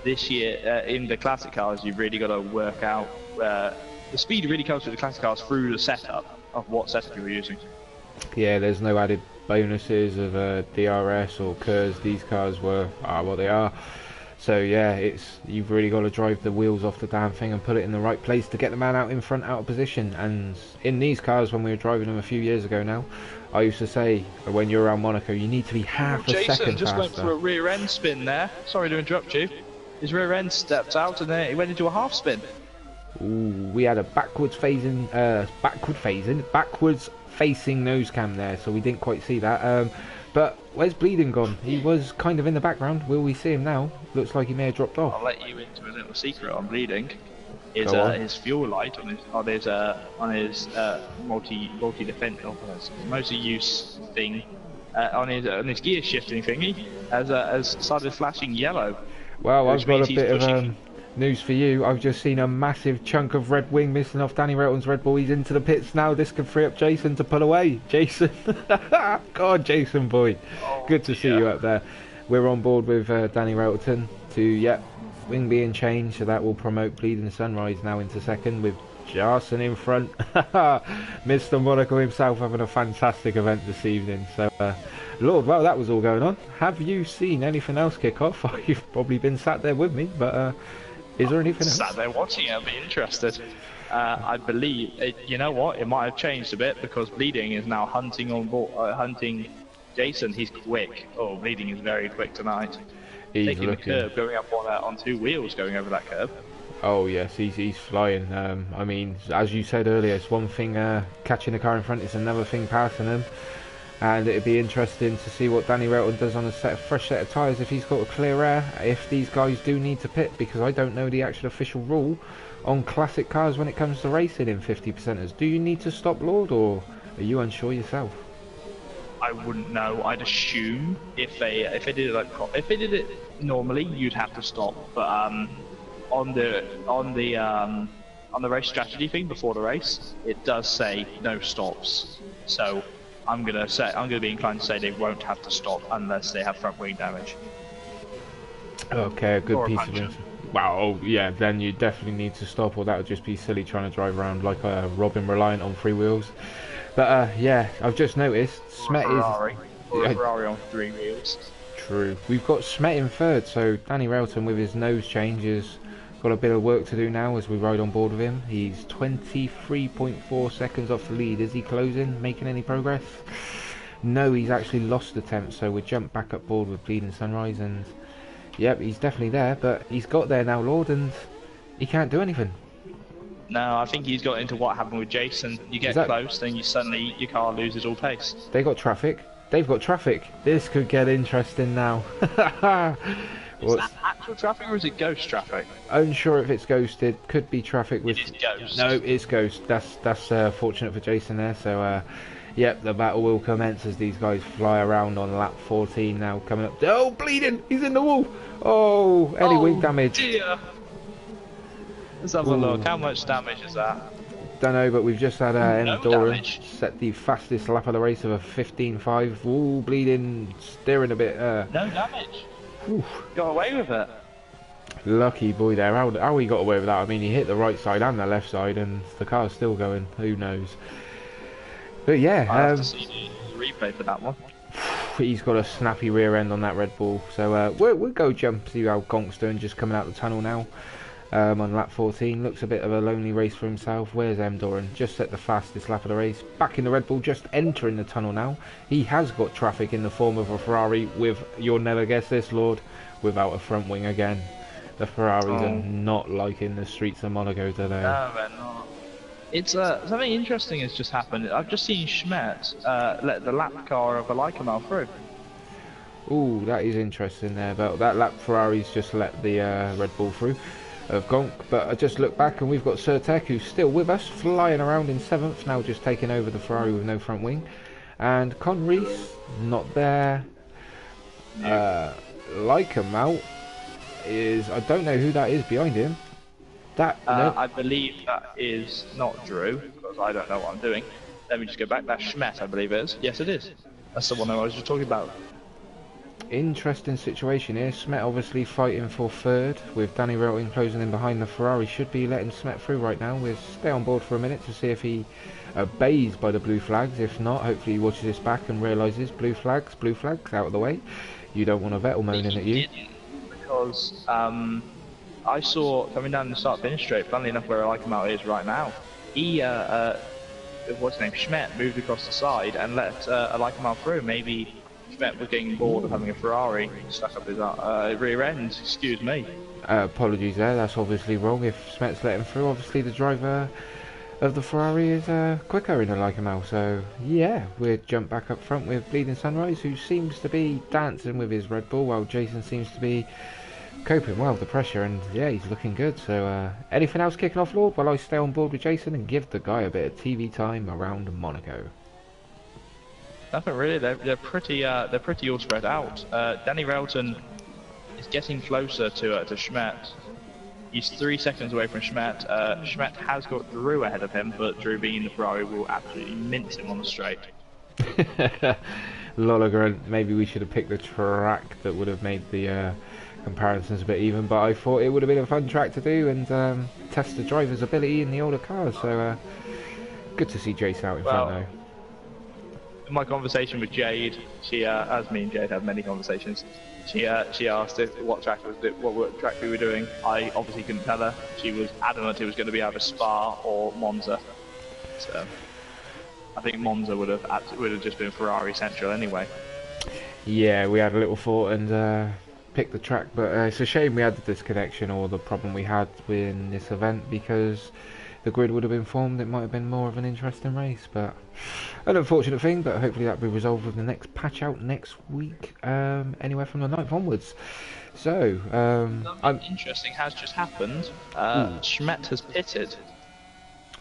This year, in the classic cars, you've really got to work out the speed really comes with the classic cars through the setup of what setup you're using. Yeah, there's no added bonuses of DRS or KERS. These cars are what they are. So yeah, you've really got to drive the wheels off the damn thing and put it in the right place to get the man out in front, out of position. And in these cars, when we were driving them a few years ago now, I used to say, when you're around Monaco, you need to be half a second faster. Jason just went for a rear end spin there. Sorry to interrupt you. His rear end stepped out and then he went into a half spin. Ooh, we had a backwards facing nose cam there, so we didn't quite see that. But where's Bleeding gone? He was kind of in the background. Will we see him now? Looks like he may have dropped off. I'll let you into a little secret on Bleeding. His fuel light on his multi defense multi use thing on his gear shifting thingy has started flashing yellow. Well, I've got a bit of news for you. I've just seen a massive chunk of red wing missing off Danny Railton's Red Bull. He's into the pits now. This could free up Jason to pull away. Jason, God, Jason boy, good to see you up there. We're on board with Danny Railton to wing being changed, so that will promote Bleeding Sunrise now into second with Jarson in front. Mr. Monaco himself having a fantastic event this evening. So Lord, well, that was all going on. Have you seen anything else kick off? You've probably been sat there with me, but is there anything else? Sat there watching it, I'd be interested. I believe, you know what, it might have changed a bit because Bleeding is now hunting Jason. He's quick. Oh, Bleeding is very quick tonight. He's taking the curb, going up on 2 wheels, going over that curb. Oh yes, he's flying. I mean, as you said earlier, it's one thing catching the car in front, it's another thing passing him. And it'd be interesting to see what Danny Railton does on a fresh set of tyres if he's got a clear air, if these guys do need to pit, because I don't know the actual official rule on classic cars when it comes to racing in 50%ers. Do you need to stop, Lord, or are you unsure yourself? I wouldn't know. I'd assume if they did it if they did it normally, you'd have to stop. But on the race strategy thing before the race, it does say no stops. So I'm gonna be inclined to say they won't have to stop unless they have front wing damage. Okay, a good Or a piece of puncture. info. Wow, yeah, then you definitely need to stop, or that would just be silly trying to drive around like a Robin reliant on three wheels. But yeah, I've just noticed Or a Smet is Ferrari. Or a yeah, Ferrari on three wheels. true. We've got Smet in third, so Danny Railton with his nose change has got a bit of work to do now as we ride on board with him. He's 23.4 seconds off the lead. Is he closing, making any progress? No, he's actually lost the temp, so we jump back up board with Bleeding Sunrise, and yep, he's definitely there, but he's got there now, Lord, and he can't do anything. No, I think he's got into what happened with Jason. You get close, then your car loses all pace. They got traffic. They've got traffic. This could get interesting now. Is that actual traffic or is it ghost traffic? Unsure if it's ghosted. Could be traffic with. It is ghost. No, it's ghost. That's fortunate for Jason there. So yep, the battle will commence as these guys fly around on lap 14 now. Coming up. Oh, bleeding! He's in the wall. Oh, any wing damage? Dear. Let's have a look. How much damage is that? Don't know, but we've just had No Endurance damage. set the fastest lap of the race of a 15.5. Ooh, bleeding, steering a bit. No damage. Whew. Got away with it. Lucky boy there. How he got away with that? I mean, he hit the right side and the left side, and the car's still going. Who knows? But yeah, I'll have to see the replay for that one. he's got a snappy rear end on that Red Bull. So we'll go jump, see how Gonk's doing, just coming out the tunnel now. On lap 14, looks a bit of a lonely race for himself. Where's M. Doran? Just set the fastest lap of the race. Back in the Red Bull, just entering the tunnel now. He has got traffic in the form of a Ferrari with, you'll never guess this, Lord, without a front wing again. The Ferraris are not liking the streets of Monaco today. No, they're not. It's something interesting has just happened. I've just seen Schmidt let the lap car of a Lycomel through. Ooh, that is interesting there. But that lap Ferrari's just let the Red Bull through of Gonk. But I just look back and we've got Sir Tech, who's still with us, flying around in 7th, now just taking over the Ferrari with no front wing. And Con Reese, not there. Lycomel is, I don't know who that is behind him. That no. I believe that is not Drew, because I don't know what I'm doing. Let me just go back. That's Schmidt, I believe it is. Yes, it is. That's the one I was just talking about. Interesting situation here. Smet obviously fighting for third, with Danny Railton closing in behind. The Ferrari should be letting Smet through right now. We'll stay on board for a minute to see if he obeys by the blue flags. If not, hopefully he watches this back and realises blue flags, out of the way. You don't want a Vettel moaning at you. Because I saw coming down the start-finish straight, funnily enough where I like him out is right now, he, what's his name, Schmidt, moved across the side and let I like him out through. Maybe Schmidt was getting bored of having a Ferrari stuck up his rear end, excuse me. Apologies there, that's obviously wrong. If Smet's let him through, obviously the driver of the Ferrari is quicker in a Lycomel. So yeah, we'll jump back up front with Bleeding Sunrise, who seems to be dancing with his Red Bull, while Jason seems to be coping well with the pressure, and yeah, he's looking good. So anything else kicking off, Lord, while I stay on board with Jason and give the guy a bit of TV time around Monaco? Nothing really. They're pretty all spread out. Danny Railton is getting closer to Schmidt. He's 3 seconds away from Schmidt. Schmidt has got Drew ahead of him, but Drew, being in the Ferrari, will absolutely mince him on the straight. Lolla, maybe we should have picked the track that would have made the comparisons a bit even, but I thought it would have been a fun track to do and test the driver's ability in the older cars. So good to see Jace out in front though. In my conversation with Jade, she, as me and Jade have many conversations, she asked what track we were doing. I obviously couldn't tell her. She was adamant it was going to be either Spa or Monza. So I think Monza would have just been Ferrari central anyway. Yeah, we had a little thought and picked the track, but it's a shame we had the disconnection or the problem we had in this event, because the grid would have been formed. It might have been more of an interesting race, but an unfortunate thing. But hopefully that will be resolved with the next patch out next week, anywhere from the 9th onwards. So something interesting has just happened. Schmidt has pitted.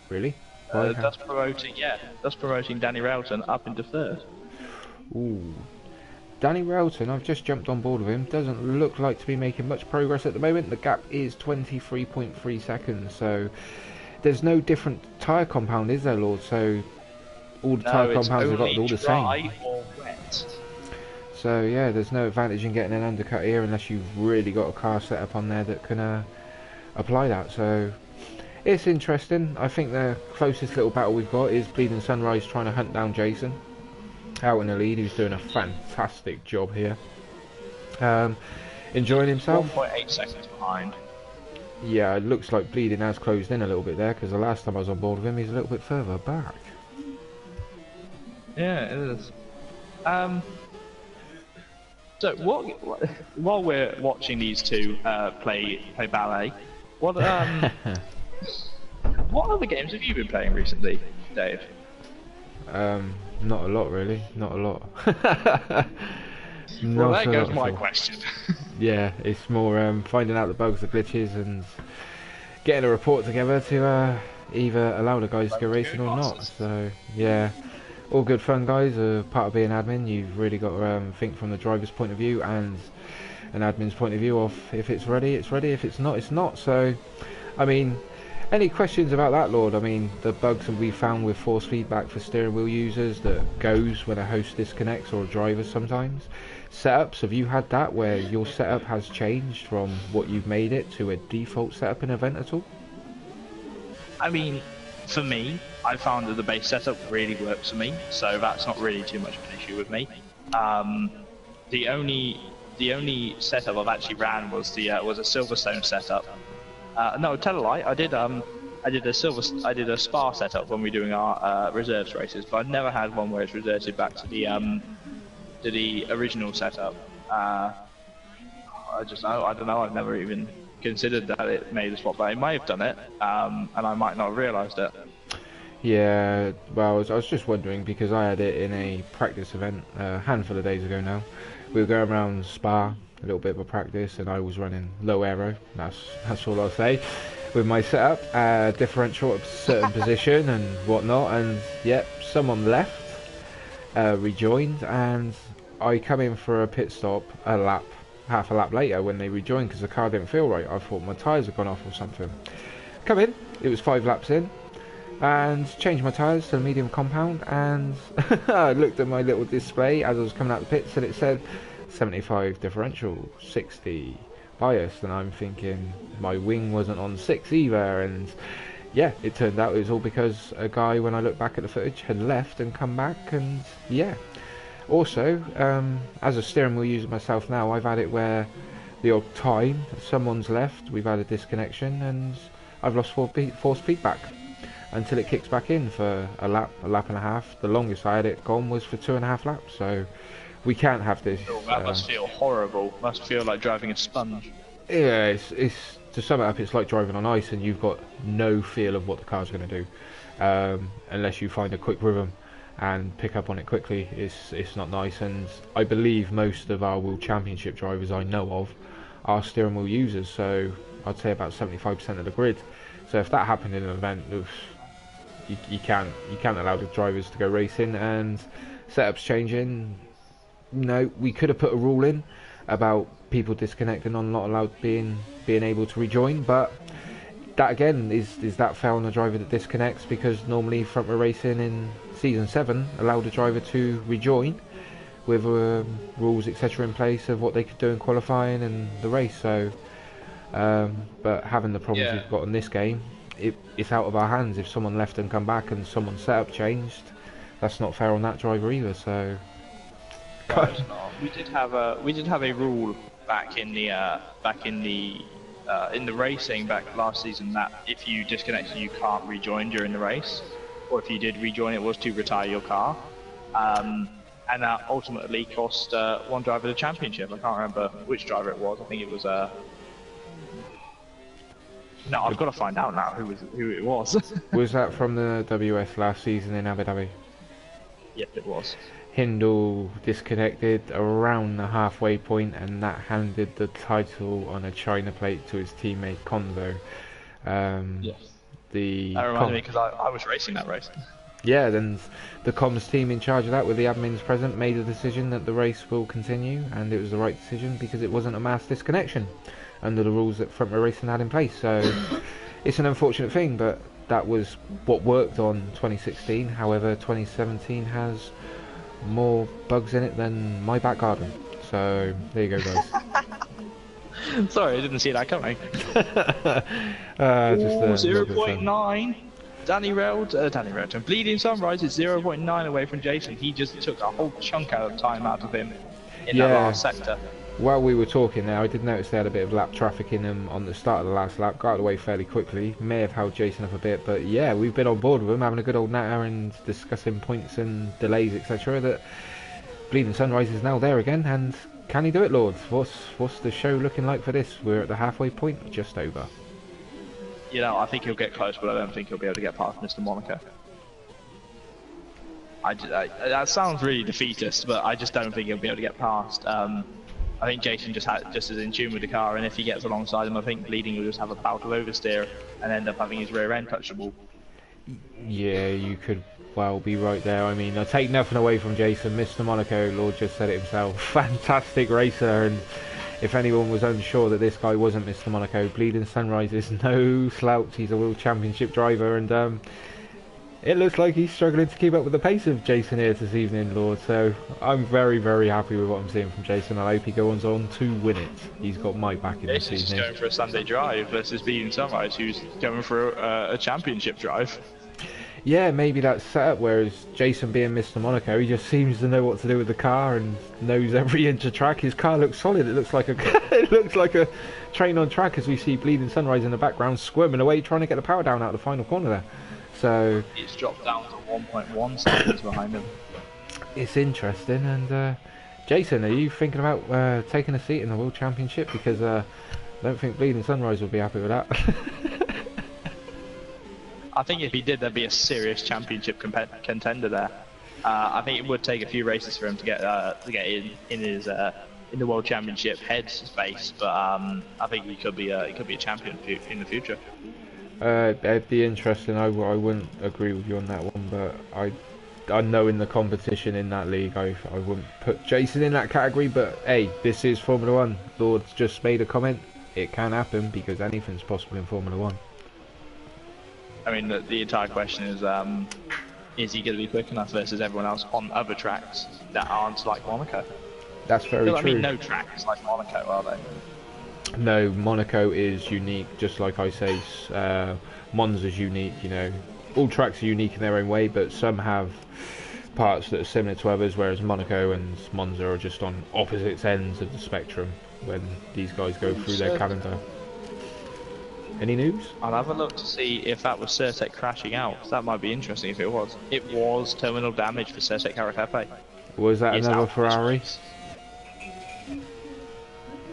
Really? Thus promoting Danny Railton up into third. Ooh. Danny Railton, I've just jumped on board with him. Doesn't look like to be making much progress at the moment. The gap is 23.3 seconds, so there's no different tyre compound, is there, Lord? So all the tyre compounds have got all the same. Dry or wet. So yeah, there's no advantage in getting an undercut here unless you've really got a car set up on there that can apply that. So it's interesting. I think the closest little battle we've got is Bleeding Sunrise trying to hunt down Jason out in the lead, who's doing a fantastic job here. Enjoying himself. 1.8 seconds behind. Yeah, it looks like Bleeding has closed in a little bit there, because the last time I was on board with him, he's a little bit further back. Yeah, it is. So while we're watching these two play ballet, what what other games have you been playing recently, Dave? Not a lot really, not a lot. Well, there goes my question. Yeah, it's more finding out the bugs, the glitches, and getting a report together to either allow the guys to go racing or not. So yeah, all good fun, guys. Part of being admin, you've really got to think from the driver's point of view and an admin's point of view of if it's ready, it's ready. If it's not, it's not. So, I mean, any questions about that, Lord? I mean, the bugs that we found with force feedback for steering wheel users that goes when a host disconnects or a driver sometimes. Setups, have you had that where your setup has changed from what you've made it to a default setup in event at all? I mean, for me, I found that the base setup really works for me, so that's not really too much of an issue with me. The only setup I've actually ran was a Silverstone setup. No, tell a lie. I did a Spa setup when we were doing our reserves races, but I've never had one where it's reverted back to the original setup. I don't know. I've never even considered that it made a swap, but I might have done it, and I might not have realised it. Yeah, well, I was just wondering because I had it in a practice event a handful of days ago now. We were going around Spa, a little bit of a practice, and I was running low aero. That's all I'll say. With my setup, differential at a certain position and whatnot, and yep, someone left, rejoined, and I come in for a pit stop half a lap later when they rejoined because the car didn't feel right. I thought my tyres had gone off or something. Come in, it was 5 laps in, and changed my tyres to a medium compound, and I looked at my little display as I was coming out the pits and it said 75 differential, 60 bias, and I'm thinking my wing wasn't on 6 either, and yeah, it turned out it was all because a guy, when I looked back at the footage, had left and come back, and yeah. Also, as a steering wheel user myself now, I've had it where the odd time someone's left, we've had a disconnection, and I've lost force feedback until it kicks back in for a lap and a half. The longest I had it gone was for 2.5 laps, so we can't have this. Oh, that must feel horrible. Must feel like driving a sponge. Yeah, it's to sum it up, it's like driving on ice and you've got no feel of what the car's going to do, unless you find a quick rhythm and pick up on it quickly. It's not nice, and I believe most of our World Championship drivers I know of are steering wheel users, so I'd say about 75% of the grid. So if that happened in an event, you can't allow the drivers to go racing, and setups changing. No, we could have put a rule in about people disconnecting on not allowed being able to rejoin, but that again is that fair on the driver that disconnects, because normally front row racing in season 7 allowed the driver to rejoin with rules etc in place of what they could do in qualifying and the race. So but having the problems we've got in this game, it's out of our hands. If someone left and come back and someone's setup changed, that's not fair on that driver either. So no, it's not. We did have a rule back in the racing back last season that if you disconnected, you can't rejoin during the race, or if you did rejoin, it was to retire your car, and that ultimately cost one driver the championship. I can't remember which driver it was. I think it was no, I've got to find out now who it was. Was that from the WS last season in Abu Dhabi? Yep, it was. Hindle disconnected around the halfway point, and that handed the title on a China plate to his teammate Konzo. Yes. That reminded me because I was racing that race. yeah, then the comms team in charge of that, with the admins present, made a decision that the race will continue, and it was the right decision because it wasn't a mass disconnection under the rules that Front Row Racing had in place. So it's an unfortunate thing, but that was what worked on 2016. However, 2017 has more bugs in it than my back garden. So there you go, guys. Sorry, I didn't see that coming. Just a little bit of fun. 0.9. Danny Railton. Bleeding Sunrise is 0.9 away from Jason. He just took a whole chunk out of time out of him in that last sector. While we were talking there, I did notice they had a bit of lap traffic in them on the start of the last lap. Got away fairly quickly. May have held Jason up a bit, but yeah, we've been on board with him, having a good old natter and discussing points and delays, etc. That Bleeding Sunrise is now there again, and can he do it, Lords? What's the show looking like for this? We're at the halfway point, just over. You know, I think he'll get close, but I don't think he'll be able to get past Mr. Monaco. That sounds really defeatist, but I just don't think he'll be able to get past. I think Jason just is in tune with the car, and if he gets alongside him, I think Bleeding will just have a bout of oversteer and end up having his rear end touchable. Yeah, you could well be right there. I mean, I take nothing away from Jason. Mr. Monaco, Lord just said it himself. Fantastic racer, and if anyone was unsure that this guy wasn't Mr. Monaco, Bleeding Sunrise is no slouch. He's a World Championship driver, and it looks like he's struggling to keep up with the pace of Jason here this evening, Lord. So I'm very, very happy with what I'm seeing from Jason. I hope he goes on to win it. He's got my back in this evening. Jason's going for a Sunday drive versus Bleeding Sunrise, who's going for a championship drive. Yeah, maybe that's set up, whereas Jason being Mr. Monaco, he just seems to know what to do with the car and knows every inch of track. His car looks solid. It looks like a train on track as we see Bleeding Sunrise in the background squirming away trying to get the power down out of the final corner there. So it's dropped down to 1.1 seconds behind him. It's interesting. And Jason, are you thinking about taking a seat in the World Championship? Because I don't think Bleeding Sunrise would be happy with that. I think if he did, there'd be a serious championship contender there. I think it would take a few races for him to get in the World Championship head space, but I think he could be a champion in the future. It'd be interesting. I wouldn't agree with you on that one, but I know in the competition in that league, I wouldn't put Jason in that category. But hey, this is Formula One. Lord's just made a comment. It can happen because anything's possible in Formula One. I mean, the entire question is he going to be quick enough versus everyone else on other tracks that aren't like Monaco? That's very true. I mean, no track is like Monaco, are they? No, Monaco is unique, just like I say, Monza's unique, you know. All tracks are unique in their own way, but some have parts that are similar to others, whereas Monaco and Monza are just on opposite ends of the spectrum when these guys go through their calendar. Any news? I'll have a look to see if that was Certec crashing out. That might be interesting if it was. It was terminal damage for Certec Caratepe. Was that another Ferrari?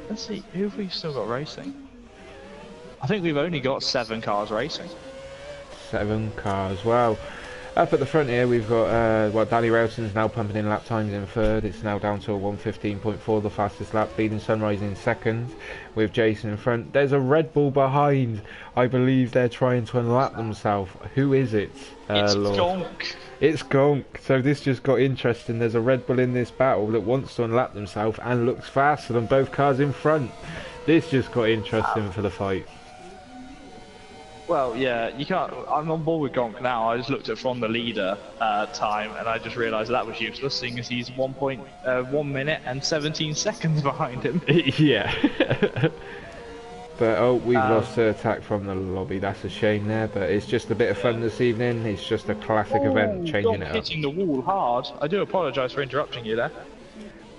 Let's see, who have we still got racing? I think we've only got 7 cars racing. 7 cars, wow. Up at the front here we've got, Danny Railton's now pumping in lap times in third. It's now down to a 1:15.4, the fastest lap. Bleeding Sunrise in second, with Jason in front. There's a Red Bull behind. I believe they're trying to unlap themselves. Who is it? It's Lord? Gonk. It's Gonk. So this just got interesting. There's a Red Bull in this battle that wants to unlap themselves and looks faster than both cars in front. This just got interesting for the fight. Well, yeah, you can't. I'm on board with Gonk now. I just looked at from the leader time, and I just realised that was useless, seeing as he's 1 minute and 17 seconds behind him. Yeah. But we've lost attack from the lobby. That's a shame there, but it's just a bit of fun this evening. It's just a classic event, changing Gonk it up. hitting the wall hard. I do apologise for interrupting you there.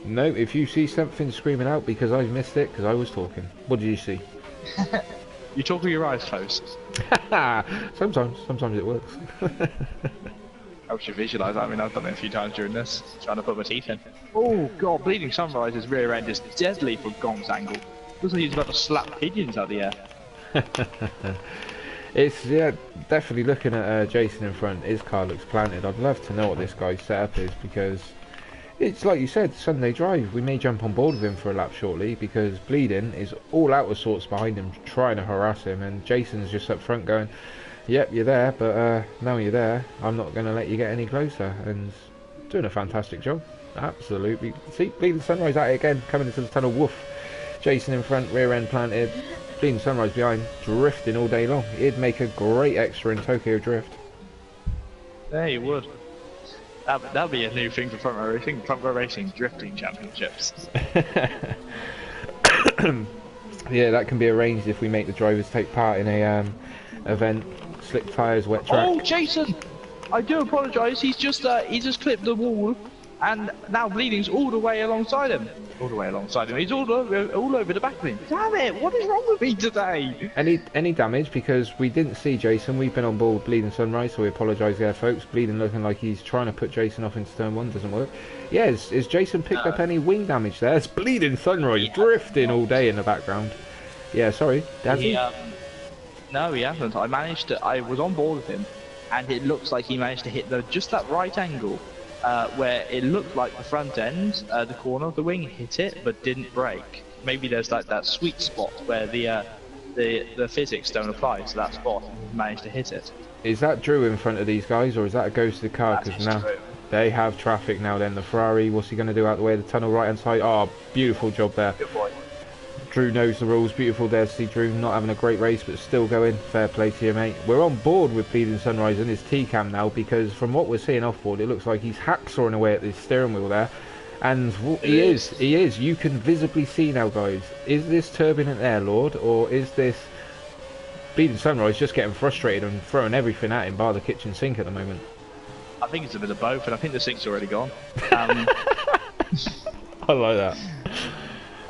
No, if you see something screaming out because I've missed it, because I was talking. What did you see? You talk with your eyes closed. Sometimes it works. Helps you visualise that. I mean, I've done it a few times during this, trying to put my teeth in. Oh god, Bleeding Sunrise's rear end is deadly from Gonk's angle. Looks like he's about to slap pigeons out of the air. It's, yeah, definitely looking at Jason in front. His car looks planted. I'd love to know what this guy's setup is, because it's like you said, Sunday drive. We may jump on board with him for a lap shortly, because Bleeding is all out of sorts behind him, trying to harass him, and Jason's just up front going, Yep, you're there, but now you're there, I'm not going to let you get any closer. And doing a fantastic job. Absolutely. See, Bleeding Sunrise at it again, coming into the tunnel. Woof. Jason in front, rear end planted. Bleeding Sunrise behind, drifting all day long. It'd make a great extra in Tokyo Drift. There you would. That'd be a new thing for front row racing. Front row racing drifting championships. Yeah, that can be arranged if we make the drivers take part in a event. Slick tyres, wet track. Oh, Jason! I do apologise. He just clipped the wall, and now Bleeding's all the way alongside him. All the way alongside him. He's all over the back of him. Damn it! What is wrong with me today? Any damage? Because we didn't see Jason. We've been on board Bleeding Sunrise, so we apologise there, folks. Bleeding looking like he's trying to put Jason off into turn one. Doesn't work. Yeah, is Jason picked up any wing damage there? It's Bleeding Sunrise drifting all day in the background. Yeah, sorry. Has he? No, he hasn't. I was on board with him, and it looks like he managed to hit just that right angle, where it looked like the front end, the corner of the wing hit it, but didn't break. Maybe there's like that sweet spot where the physics don't apply to that spot, and he managed to hit it. Is that Drew in front of these guys, or is that a ghosted car? Because now they have traffic now. Then the Ferrari, what's he going to do out the way of the tunnel, right hand side? Oh, beautiful job there. Good boy. Drew knows the rules. Beautiful there to see Drew not having a great race, but still going. Fair play to you, mate. We're on board with Bleeding Sunrise and his T-cam now, because from what we're seeing off board, it looks like he's hacksawing away at the steering wheel there. And he is. You can visibly see now, guys. Is this turbulent air, Lord, or is this Bleeding Sunrise just getting frustrated and throwing everything at him bar the kitchen sink at the moment? I think it's a bit of both, and I think the sink's already gone. I like that.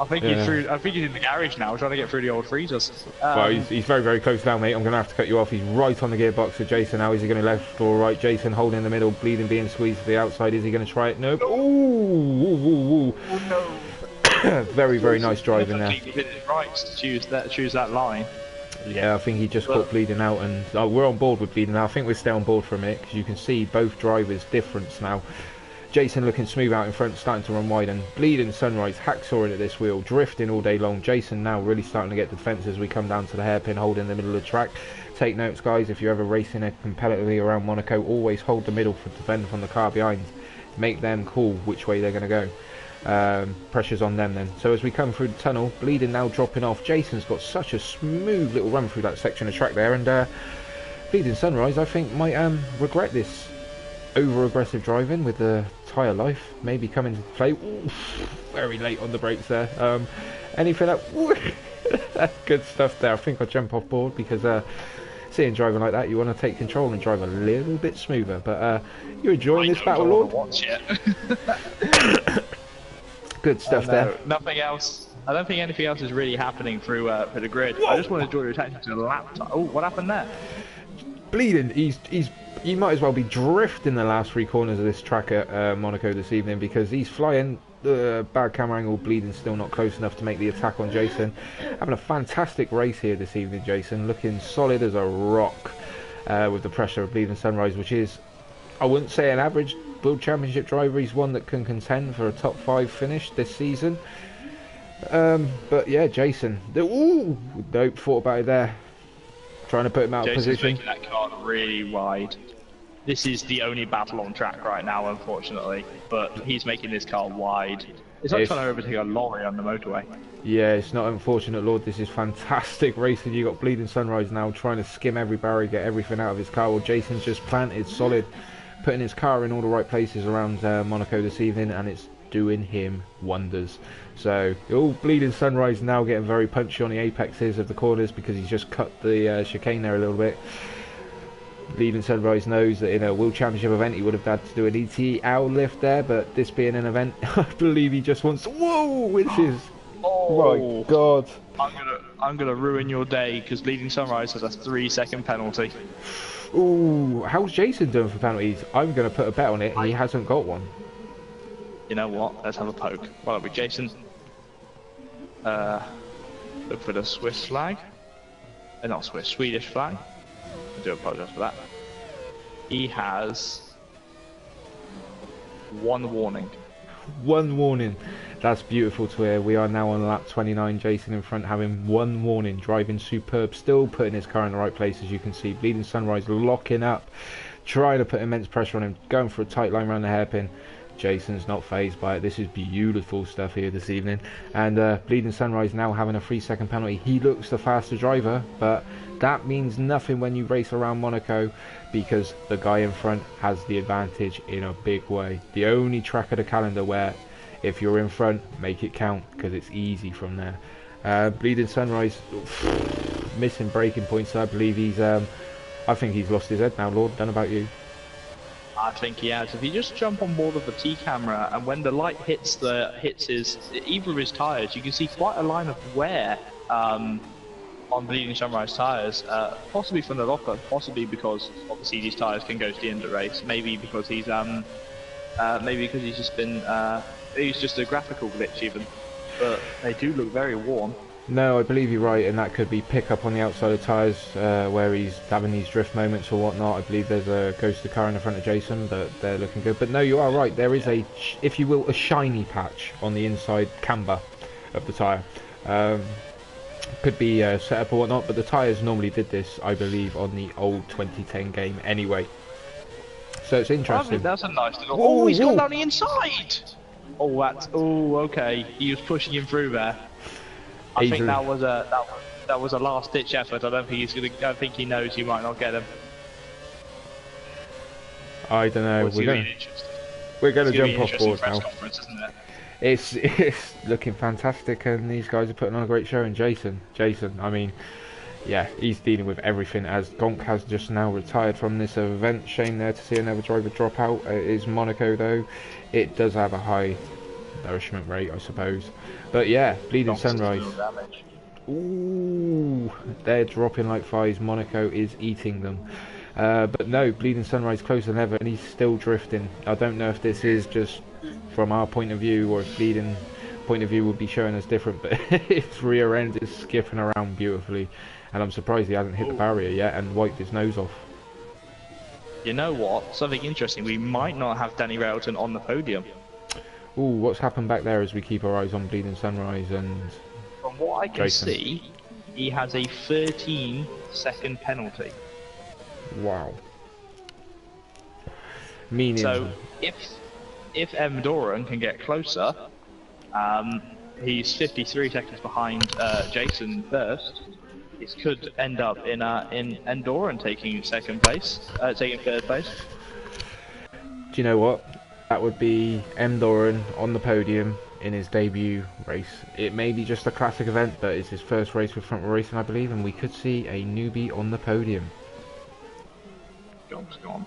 I think he's in the garage now, trying to get through the old freezers. Well, he's very, very close now, mate. I'm going to have to cut you off. He's right on the gearbox for Jason now. Is he going to left or right? Jason holding in the middle, Bleeding being squeezed to the outside. Is he going to try it? Nope. Ooh. Oh, no. Very, very nice driving there. Right to choose that line. Yeah, I think he just caught Bleeding out, and we're on board with Bleeding now. I think we'll stay on board for a minute, because you can see both drivers' difference now. Jason looking smooth out in front, starting to run wide, and Bleeding Sunrise hacksawing at this wheel, drifting all day long. Jason now really starting to get the defence as we come down to the hairpin, holding the middle of the track. Take notes, guys, if you're ever racing it competitively around Monaco, always hold the middle for defend from the car behind. Make them call which way they're going to go. Pressure's on them then. So as we come through the tunnel, Bleeding now dropping off. Jason's got such a smooth little run through that section of track there, and Bleeding Sunrise, I think, might regret this over-aggressive driving with the tyre life maybe coming into play. Ooh, very late on the brakes there. Anything that good stuff there. I think I'll jump off board, because seeing driving like that, you want to take control and drive a little bit smoother. But you're enjoying this battle, Lord? Good stuff there. Nothing else. I don't think anything else is really happening through the grid. Whoa. I just want to draw your attention to the laptop. Oh, what happened there? Bleeding. He might as well be drifting the last three corners of this track at Monaco this evening, because he's flying. Bad camera angle. Bleeding still not close enough to make the attack on Jason. Having a fantastic race here this evening, Jason. Looking solid as a rock with the pressure of Bleeding Sunrise, which is, I wouldn't say an average World Championship driver. He's one that can contend for a top 5 finish this season. But yeah, Jason. Ooh, nope, thought about it there. Trying to put him out of position. Making that car really wide. This is the only battle on track right now, unfortunately. But he's making this car wide. It's like trying to overtake a lorry on the motorway. Yeah, it's not unfortunate, Lord. This is fantastic racing. You got Bleeding Sunrise now trying to skim every barrier, get everything out of his car. Well, Jason's just planted solid, putting his car in all the right places around Monaco this evening, and it's doing him wonders. So, Bleeding Sunrise now getting very punchy on the apexes of the corners, because he's just cut the chicane there a little bit. Bleeding Sunrise knows that in a World Championship event he would have had to do an ET owl lift there, but this being an event, I believe he just wants. Whoa, which is. Oh my God! I'm gonna ruin your day, because Bleeding Sunrise has a 3-second penalty. Ooh, how's Jason doing for penalties? I'm gonna put a bet on it. He hasn't got one. You know what? Let's have a poke. Why don't we, Jason? Look for the Swiss flag. Not Swiss, Swedish flag. I do apologise for that. He has one warning. One warning. That's beautiful to hear. We are now on lap 29. Jason in front, having one warning, driving superb, still putting his car in the right place, as you can see. Bleeding Sunrise locking up, trying to put immense pressure on him, going for a tight line around the hairpin. Jason's not phased by it. This is beautiful stuff here this evening. And Bleeding Sunrise now having a 3-second penalty. He looks the faster driver, but that means nothing when you race around Monaco, because the guy in front has the advantage in a big way. The only track of the calendar where if you're in front, make it count, because it's easy from there. Bleeding Sunrise missing braking points. I believe he's I think he's lost his head now, Lord. Don't know about you. I think he has. If you just jump on board of the T camera, and when the light hits either of his tires, you can see quite a line of wear on Bleeding Sunrise tires, possibly from the locker, possibly because obviously these tires can go to the end of the race. Maybe because he's just been he's just a graphical glitch even, but they do look very worn. No, I believe you're right, and that could be pickup on the outside of tyres where he's having these drift moments or whatnot. I believe there's a ghost car in the front of Jason, but they're looking good. But no, you are right. There is a, if you will, a shiny patch on the inside camber of the tyre. Could be set up or whatnot, but the tyres normally did this, I believe, on the old 2010 game anyway. So it's interesting. That's a nice little... Oh, he's gone down the inside! Oh, okay. He was pushing him through there. I think that was a last-ditch effort. I don't think he's gonna. I think he knows you might not get him. I don't know. We're going to jump off board now. It's looking fantastic, and these guys are putting on a great show. And Jason, I mean, yeah, he's dealing with everything, as Gonk has just now retired from this event. Shame there to see another driver drop out. It is Monaco though. It does have a high nourishment rate, I suppose. But yeah, Bleeding Sunrise. Ooh, they're dropping like flies. Monaco is eating them. But no, Bleeding Sunrise closer than ever, and he's still drifting. I don't know if this is just from our point of view, or if Bleeding point of view would be showing us different, but his rear end is skipping around beautifully, and I'm surprised he hasn't hit the barrier yet and wiped his nose off. You know what? Something interesting. We might not have Danny Railton on the podium. Ooh, what's happened back there as we keep our eyes on Bleeding Sunrise? And from what I can Jason. see, he has a 13-second penalty. Wow. Meaning. So if M. Doran can get closer, he's 53 seconds behind Jason first. This could end up in M. Doran taking third place. Do you know what? That would be M. Doran on the podium in his debut race. It may be just a classic event, but it's his first race with front row racing, I believe, and we could see a newbie on the podium. Gonk's gone.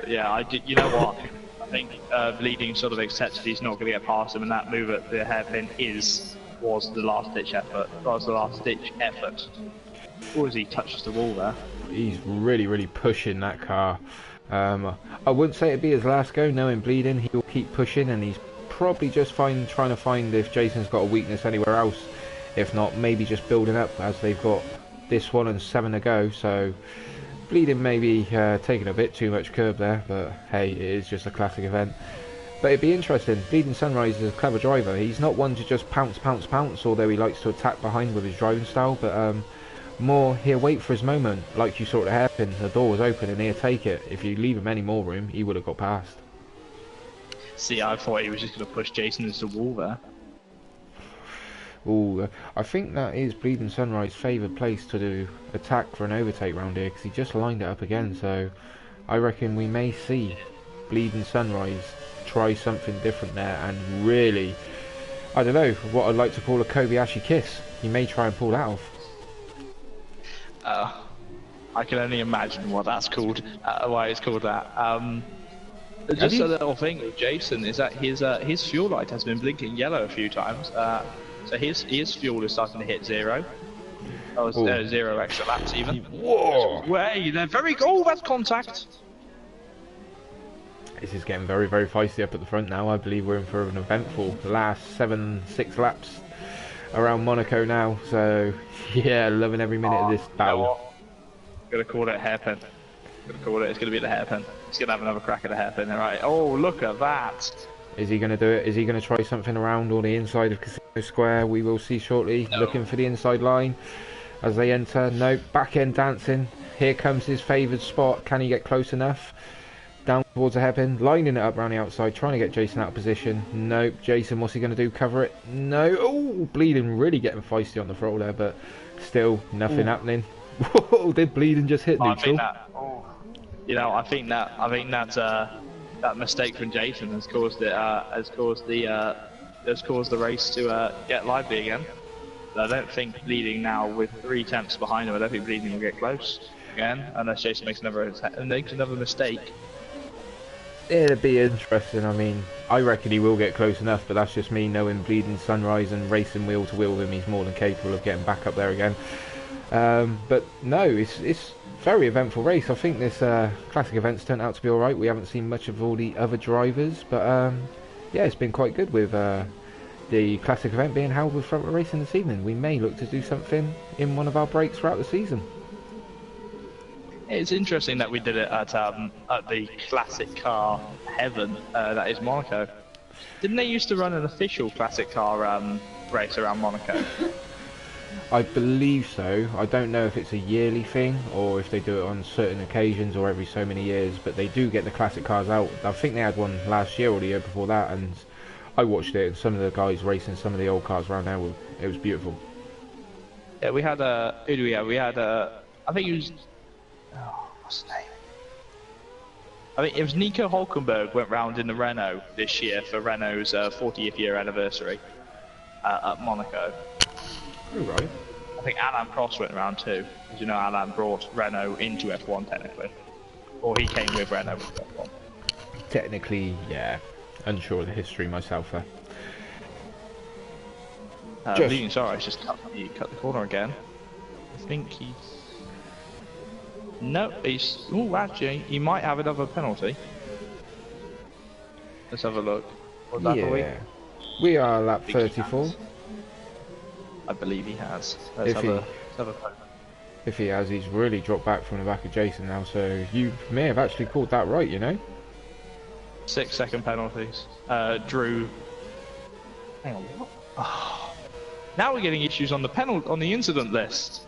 You know what? I think Bleeding sort of accepted he's not going to get past him, and that move at the hairpin was the last ditch effort. Or as he touches the wall there. He's really pushing that car. I wouldn't say it'd be his last go, knowing Bleeding. He'll keep pushing, and he's probably just trying to find if Jason's got a weakness anywhere else. If not, maybe just building up, as they've got this one and 7 to go. So Bleeding maybe taking a bit too much curb there, but hey, it is just a classic event. But it'd be interesting. Bleeding Sunrise is a clever driver. He's not one to just pounce, although he likes to attack behind with his driving style, but more, he'll wait for his moment, like you saw at the hairpin. The door was open and he'll take it. If you leave him any more room, he would have got past. See, I thought he was just going to push Jason into the wall there. Ooh, I think that is Bleeding Sunrise's favoured place to do attack for an overtake round here, because he just lined it up again. So I reckon we may see Bleeding Sunrise try something different there, and really, I don't know, what I'd like to call a Kobayashi kiss. He may try and pull that off. I can only imagine what that's called, why it's called that. Just a little thing with Jason is that his fuel light has been blinking yellow a few times. So his fuel is starting to hit zero. Oh, 0 extra laps even. Whoa! Way, they're very good. Oh, that's contact. This is getting very feisty up at the front now. I believe we're in for an eventful last 6 laps around Monaco now. So yeah, loving every minute of this battle. I'm gonna call it hairpin. It's gonna be the hairpin. He's gonna have another crack at the hairpin. All right. Oh, look at that. Is he going to do it? Is he going to try something around on the inside of Casino Square? We will see shortly. No. Looking for the inside line as they enter. No, back end dancing. Here comes his favoured spot. Can he get close enough? Down towards the hairpin, lining it up around the outside, trying to get Jason out of position. Nope. Jason, what's he going to do? Cover it? No. Oh, Bleeding really getting feisty on the throttle there, but still nothing happening. Whoa, did Bleeding just hit neutral? I think that mistake from Jason has caused the race to get lively again. I don't think Bleeding now, with 3 attempts behind him, I don't think Bleeding will get close again unless Jason makes another mistake. It'll be interesting. I mean, I reckon he will get close enough, but that's just me knowing Bleeding Sunrise and racing wheel to wheel with him. He's more than capable of getting back up there again. But no, it's very eventful race. I think this classic event's turned out to be alright. We haven't seen much of all the other drivers, but yeah, it's been quite good with the classic event being held with front row racing this evening. We may look to do something in one of our breaks throughout the season. It's interesting that we did it at the classic car heaven that is Monaco. Didn't they used to run an official classic car race around Monaco? I believe so. I don't know if it's a yearly thing or if they do it on certain occasions or every so many years, but they do get the classic cars out. I think they had one last year or the year before that, and I watched it, and some of the guys racing some of the old cars around there, it was beautiful. Yeah, we had who do we have? We had I think it was, what's his name? I think it was Nico Hulkenberg went round in the Renault this year for Renault's 40th year anniversary at Monaco. Oh, right. I think Alain Prost went around too, because you know Alain brought Renault into F1 technically, or he came with Renault with F1. Technically, yeah. Unsure of the history myself there. Bleeding Sunrise just cut the corner again. I think he's... No, he's... Oh, actually, he might have another penalty. Let's have a look. What lap are we? We are lap 34. I believe he has. Let's have a look. If he has, he's really dropped back from the back of Jason now, so you may have actually called that right, you know? 6-second penalties. Drew... Hang on, what? Oh. Now we're getting issues on the incident list.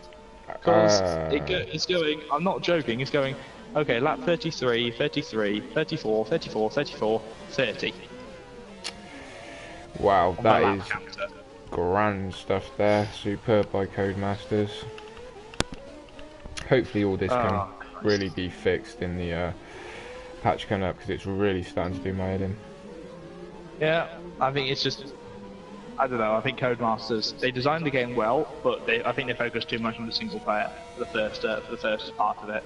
Because it's going, I'm not joking, it's going, okay, lap 33, 33, 34, 34, 34, 30. Wow, that is grand stuff there. Superb by Codemasters. Hopefully all this can really be fixed in the patch coming up, because it's really starting to do my head in. Yeah, I think it's just... I don't know, I think Codemasters, they designed the game well, but I think they focused too much on the single player for the first part of it.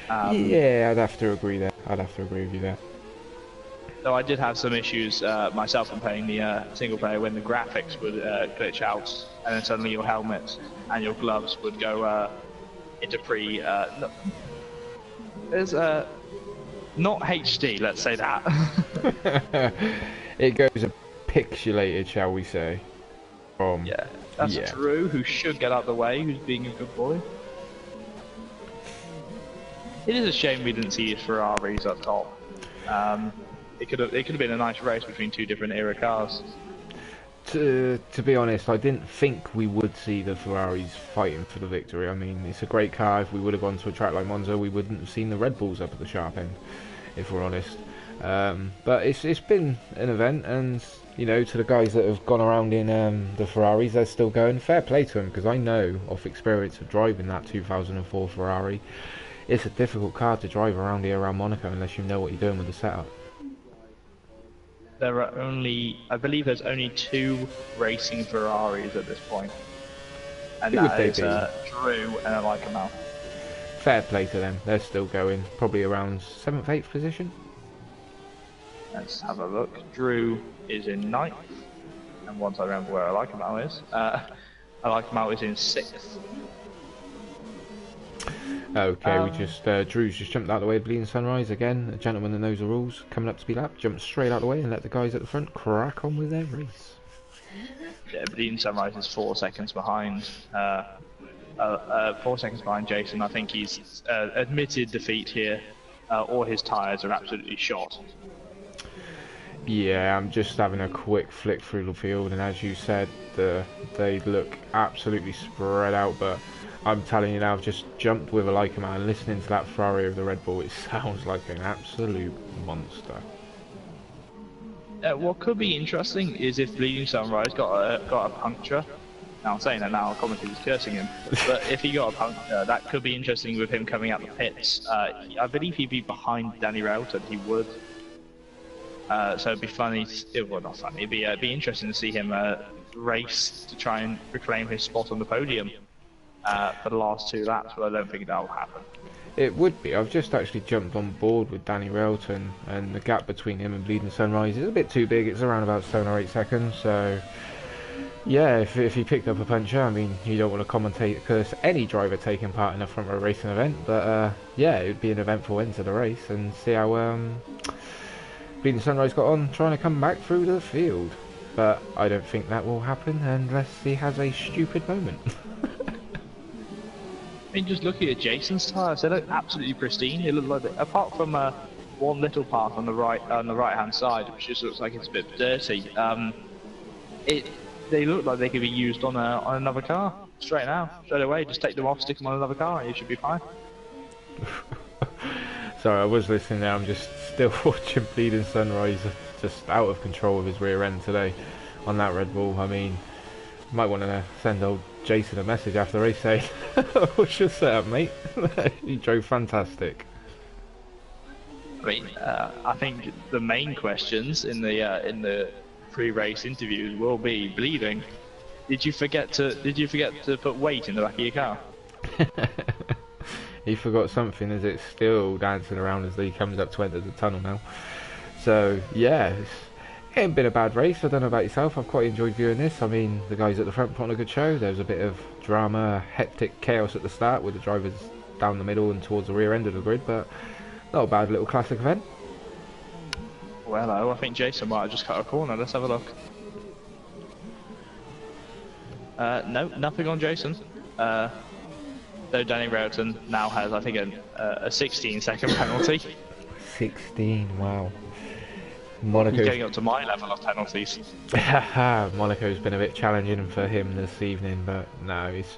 Yeah, I'd have to agree there. I'd have to agree with you there. So I did have some issues myself in playing the single player when the graphics would glitch out, and then suddenly your helmet and your gloves would go into there's not HD, let's say that. It goes a pixelated, shall we say? Yeah, that's Drew, who should get out of the way, who's being a good boy. It is a shame we didn't see his Ferraris up top. It could have been a nice race between two different era cars. To be honest, I didn't think we would see the Ferraris fighting for the victory. I mean, it's a great car. If we would have gone to a track like Monza, we wouldn't have seen the Red Bulls up at the sharp end, if we're honest. But it's been an event, and you know, to the guys that have gone around in the Ferraris, they're still going. Fair play to them, because I know off experience of driving that 2004 Ferrari, it's a difficult car to drive around here around Monaco unless you know what you're doing with the setup. There are I believe there's only 2 racing Ferraris at this point. And that is Drew and I like them out. Fair play to them, they're still going, probably around 7th, 8th position. Let's have a look. Drew is in 9th, and once I remember where I like him out is, I like him out is in 6th. Okay, Drew's just jumped out of the way of Bleeding Sunrise again. A gentleman that knows the rules, coming up to be lapped, jumped straight out of the way and let the guys at the front crack on with their race. Yeah, Bleeding Sunrise is 4 seconds behind. 4 seconds behind Jason. I think he's admitted defeat here, or his tyres are absolutely shot. Yeah, I'm just having a quick flick through the field, and as you said, they look absolutely spread out. But I'm telling you now, I've just jumped with a Leica man. Listening to that Ferrari of the Red Bull, it sounds like an absolute monster. What could be interesting is if Bleeding Sunrise got a puncture. Now I'm saying that now, commentator's cursing him. But if he got a puncture, that could be interesting with him coming out the pits. I believe he'd be behind Danny Railton. He would. So it'd be funny. Well, not funny. It'd be interesting to see him race to try and reclaim his spot on the podium for the last 2 laps. But I don't think that will happen. It would be. I've just actually jumped on board with Danny Railton, and the gap between him and Bleeding Sunrise is a bit too big. It's around about 7 or 8 seconds. So yeah, if he picked up a puncture, I mean, you don't want to commentate curse any driver taking part in a front row racing event, but yeah, it would be an eventful end to the race, and see how Bleeding Sunrise got on trying to come back through the field. But I don't think that will happen unless he has a stupid moment. I mean, just looking at Jason's tyres, they look absolutely pristine. They look like, apart from one little part on the right hand side, which just looks like it's a bit dirty. They look like they could be used on another car straight away. Just take them off, stick them on another car, and you should be fine. Sorry, I was listening now. I'm just still watching Bleeding Sunrise, just out of control of his rear end today on that Red Bull. I mean, might want to send old Jason a message after the race saying, "What's your setup, mate?" He drove fantastic. I mean, I think the main questions in the pre-race interviews will be Bleeding. Did you forget to put weight in the back of your car? He forgot something as it's still dancing around as he comes up to enter the tunnel now. So yeah, it's ain't been a bad race. I don't know about yourself, I've quite enjoyed viewing this. I mean, the guys at the front put on a good show. There was a bit of drama, hectic chaos at the start with the drivers down the middle and towards the rear end of the grid, but not a bad little classic event. Well, I think Jason might have just cut a corner. Let's have a look. No, nothing on Jason. Though Danny Railton now has, I think, a 16-second penalty. 16, wow. He's getting up to my level of penalties. Monaco's been a bit challenging for him this evening, but no, it's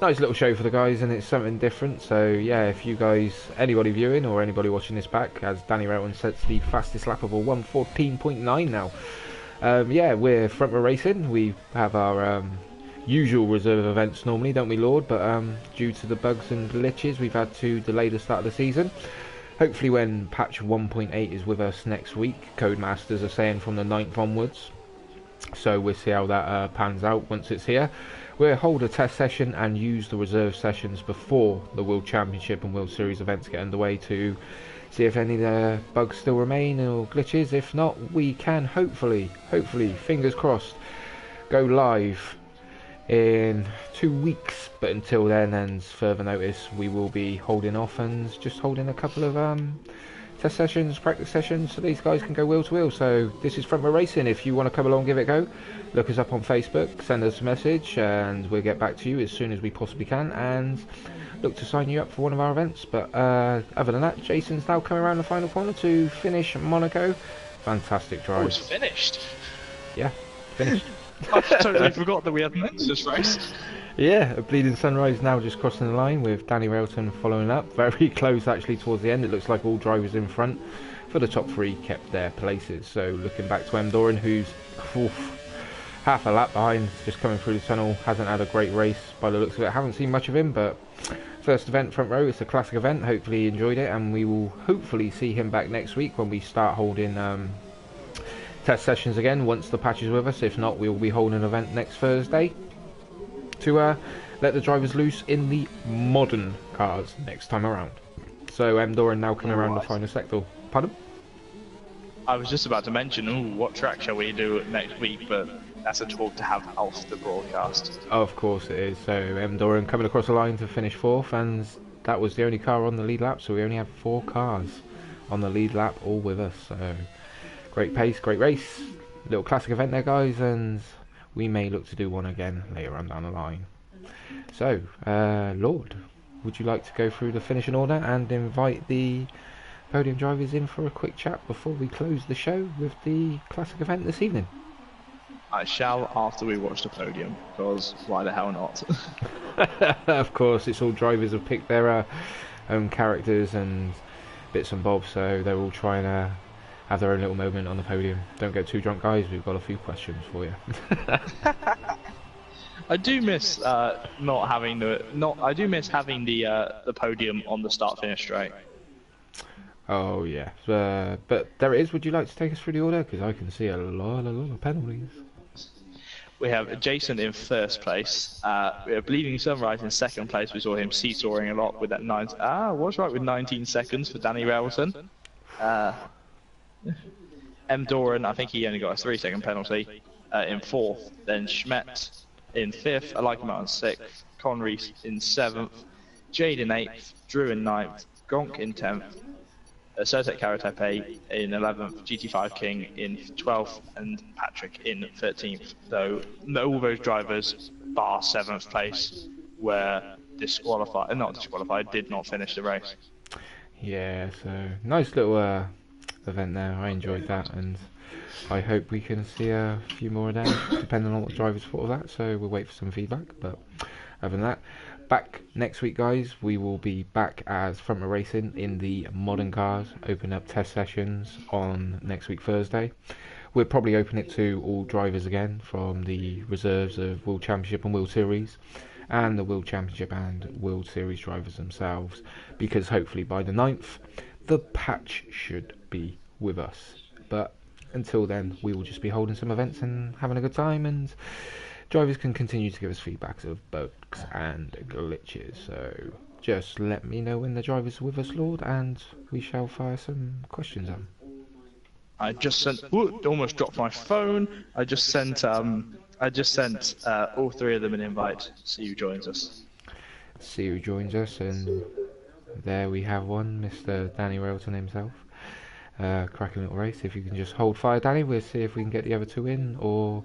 a nice little show for the guys, and it's something different. So yeah, if you guys, anybody viewing or anybody watching this back, as Danny Railton sets the fastest lap of all, 1:14.9 now. Yeah, we're front row racing. We have our usual reserve events normally, don't we, Lord? But due to the bugs and glitches, we've had to delay the start of the season. Hopefully when patch 1.8 is with us next week, Codemasters are saying from the 9th onwards. So we'll see how that pans out once it's here. We'll hold a test session and use the reserve sessions before the World Championship and World Series events get underway to see if any of the bugs still remain or glitches. If not, we can hopefully, fingers crossed, go live in 2 weeks, but until then, and further notice, we will be holding off and just holding a couple of test sessions, practice sessions, so these guys can go wheel to wheel. So this is Front Row Racing. If you want to come along, give it a go, look us up on Facebook, send us a message, and we'll get back to you as soon as we possibly can, and look to sign you up for one of our events. But other than that, Jason's now coming around the final corner to finish Monaco. Fantastic drive. Oh, it's finished. Yeah, finished. I totally forgot that we had an this race. Yeah, a Bleeding Sunrise now just crossing the line with Danny Railton following up. Very close actually towards the end. It looks like all drivers in front for the top 3 kept their places. So looking back to M. Doran, who's half a lap behind, just coming through the tunnel. Hasn't had a great race by the looks of it. Haven't seen much of him, but first event front row. It's a classic event. Hopefully he enjoyed it, and we will hopefully see him back next week when we start holding test sessions again once the patch is with us. If not, we will be holding an event next Thursday to let the drivers loose in the modern cars next time around. So M. Doran now coming around the final sector. Pardon? I was just about to mention, what track shall we do next week, but that's a talk to have off the broadcast. Oh, of course it is. So M. Doran coming across the line to finish 4th, and that was the only car on the lead lap, so we only have 4 cars on the lead lap all with us. So great pace, great race, little classic event there, guys, and we may look to do one again later on down the line. So, Lord, would you like to go through the finishing order and invite the podium drivers in for a quick chat before we close the show with the classic event this evening. I shall after we watch the podium, because why the hell not? Of course, it's all drivers have picked their own characters and bits and bobs, so they're all trying to have their own little moment on the podium. Don't get too drunk, guys. We've got a few questions for you. I do miss not having the I do miss having the podium on the start finish straight. Oh yeah, but there it is. Would you like to take us through the order? Because I can see a lot of penalties. We have Jason in first place. We have Bleeding Sunrise in second place. We saw him seesawing a lot with that what's right with 19 seconds for Danny Railton. M. Doran, I think he only got a 3-second penalty in fourth. Then Schmidt in fifth. I like him out in sixth. Connery in seventh. Jade in eighth. Drew in ninth. Gonk in 10th. Sotek Karatepe in 11th, GT5 King in 12th, and Patrick in 13th. Though all those drivers, bar 7th place, were not disqualified, did not finish the race. Yeah, so nice little event there. I enjoyed that, and I hope we can see a few more of them, depending on what the drivers thought of that. So we'll wait for some feedback. But other than that, back next week, guys. We will be back as Front Row Racing in the modern cars. Open up test sessions on next week Thursday. We'll probably open it to all drivers again, from the reserves of World Championship and World Series, and the World Championship and World Series drivers themselves, because hopefully by the 9th the patch should be with us. But until then, we will just be holding some events and having a good time, and drivers can continue to give us feedbacks of bugs and glitches. So just let me know when the drivers are with us, Lord, and we shall fire some questions on. I just sent. Ooh, almost dropped my phone. I just sent all three of them an invite. See who joins us. See who joins us, and there we have one, Mr. Danny Railton himself. Cracking little race. If you can just hold fire, Danny, we'll see if we can get the other two in, or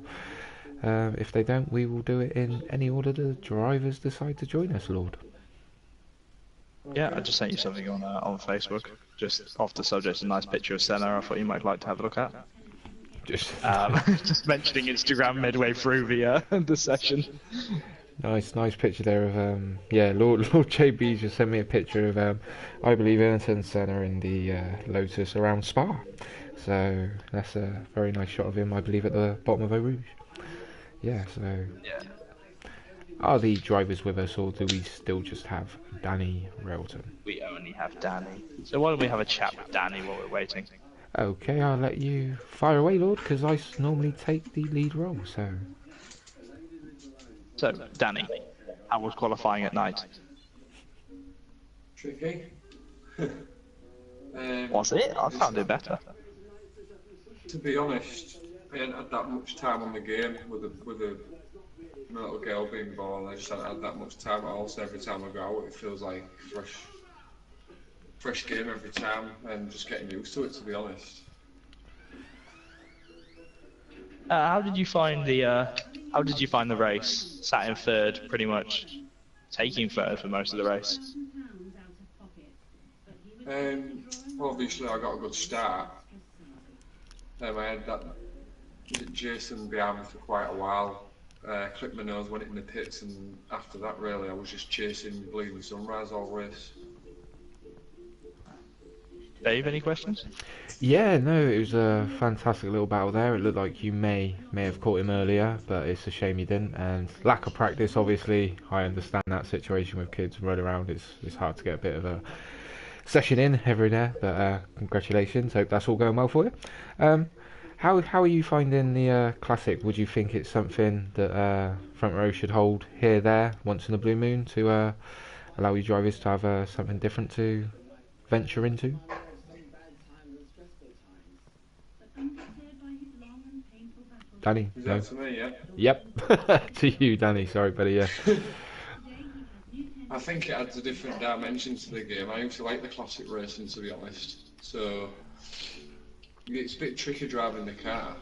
if they don't, we will do it in any order the drivers decide to join us, Lord. Yeah, I just sent you something on Facebook. Just off the subject, a nice picture of Senna. I thought you might like to have a look at. Just Just mentioning Instagram midway through the session. nice picture there of Lord JB just sent me a picture of I believe Ayrton Senna in the Lotus around Spa. So that's a very nice shot of him, I believe, at the bottom of Eau Rouge. Yeah, so Yeah. Are the drivers with us, or do we still just have Danny Railton? We only have Danny. So why don't we have a chat with Danny while we're waiting? Okay, I'll let you fire away, Lord, because I normally take the lead role, so... So, Danny, how was qualifying at night? Tricky. Was it? I found it better. To be honest, I hadn't had that much time on the game with my little girl being born. I just hadn't had that much time at all. So every time I go out, it feels like fresh game every time, and just getting used to it. To be honest. How did you find the race? Sat in third, pretty much taking third for most of the race. Well, obviously I got a good start. I had that Jason behind me for quite a while. Clipped my nose, went in the pits, and after that, really, I was just chasing Bleeding Sunrise all race. Dave, any questions? Yeah, no, it was a fantastic little battle there. It looked like you may have caught him earlier, but it's a shame you didn't. And lack of practice, obviously, I understand that situation with kids running around. It's hard to get a bit of a session in every day. But congratulations, hope that's all going well for you. How are you finding the classic? Would you think it's something that Front Row should hold there, once in a blue moon, to allow you drivers to have something different to venture into? Danny? Is No. that to me, yeah? Yep. To you, Danny. Sorry, buddy. Yeah. I think it adds a different dimension to the game. I used to like the classic racing, to be honest. So it's a bit tricky driving the car,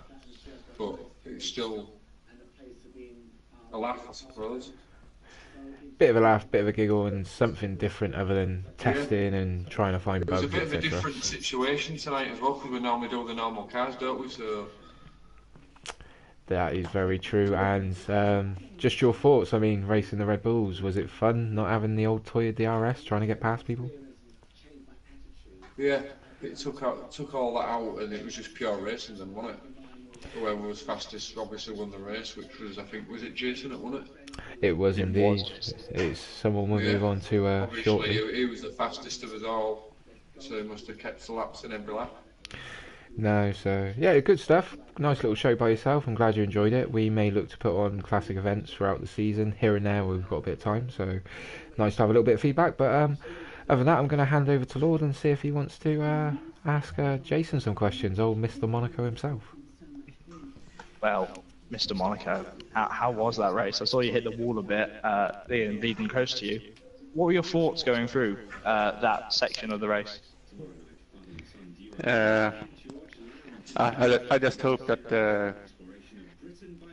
but it's still a laugh, I suppose. bit of a laugh, bit of a giggle, and something different other than Yeah. testing and trying to find It was a bugs, bit of a etc. different situation tonight as well, because we normally do the normal cars, don't we? So That is very true. And just your thoughts. I mean, racing the Red Bulls, was it fun not having the old Toyota DRS trying to get past people? yeah, it took all that out, and it was just pure racing then, wasn't it? Whoever was fastest obviously won the race, which was, I think, was it Jason that won it? It was It indeed. was. It's someone we'll Yeah. move on to Obviously, shortly. he was the fastest of us all, so he must have kept the laps in every lap. No, so yeah, good stuff. Nice little show by yourself. I'm glad you enjoyed it. We may look to put on classic events throughout the season, here and there where we've got a bit of time. So nice to have a little bit of feedback. But other than that, I'm going to hand over to Lord and see if he wants to ask Jason some questions. Old Mr. Monaco himself. Well, Mr. Monaco, how was that race? I saw you hit the wall a bit, leading close to you. What were your thoughts going through that section of the race? I just hope that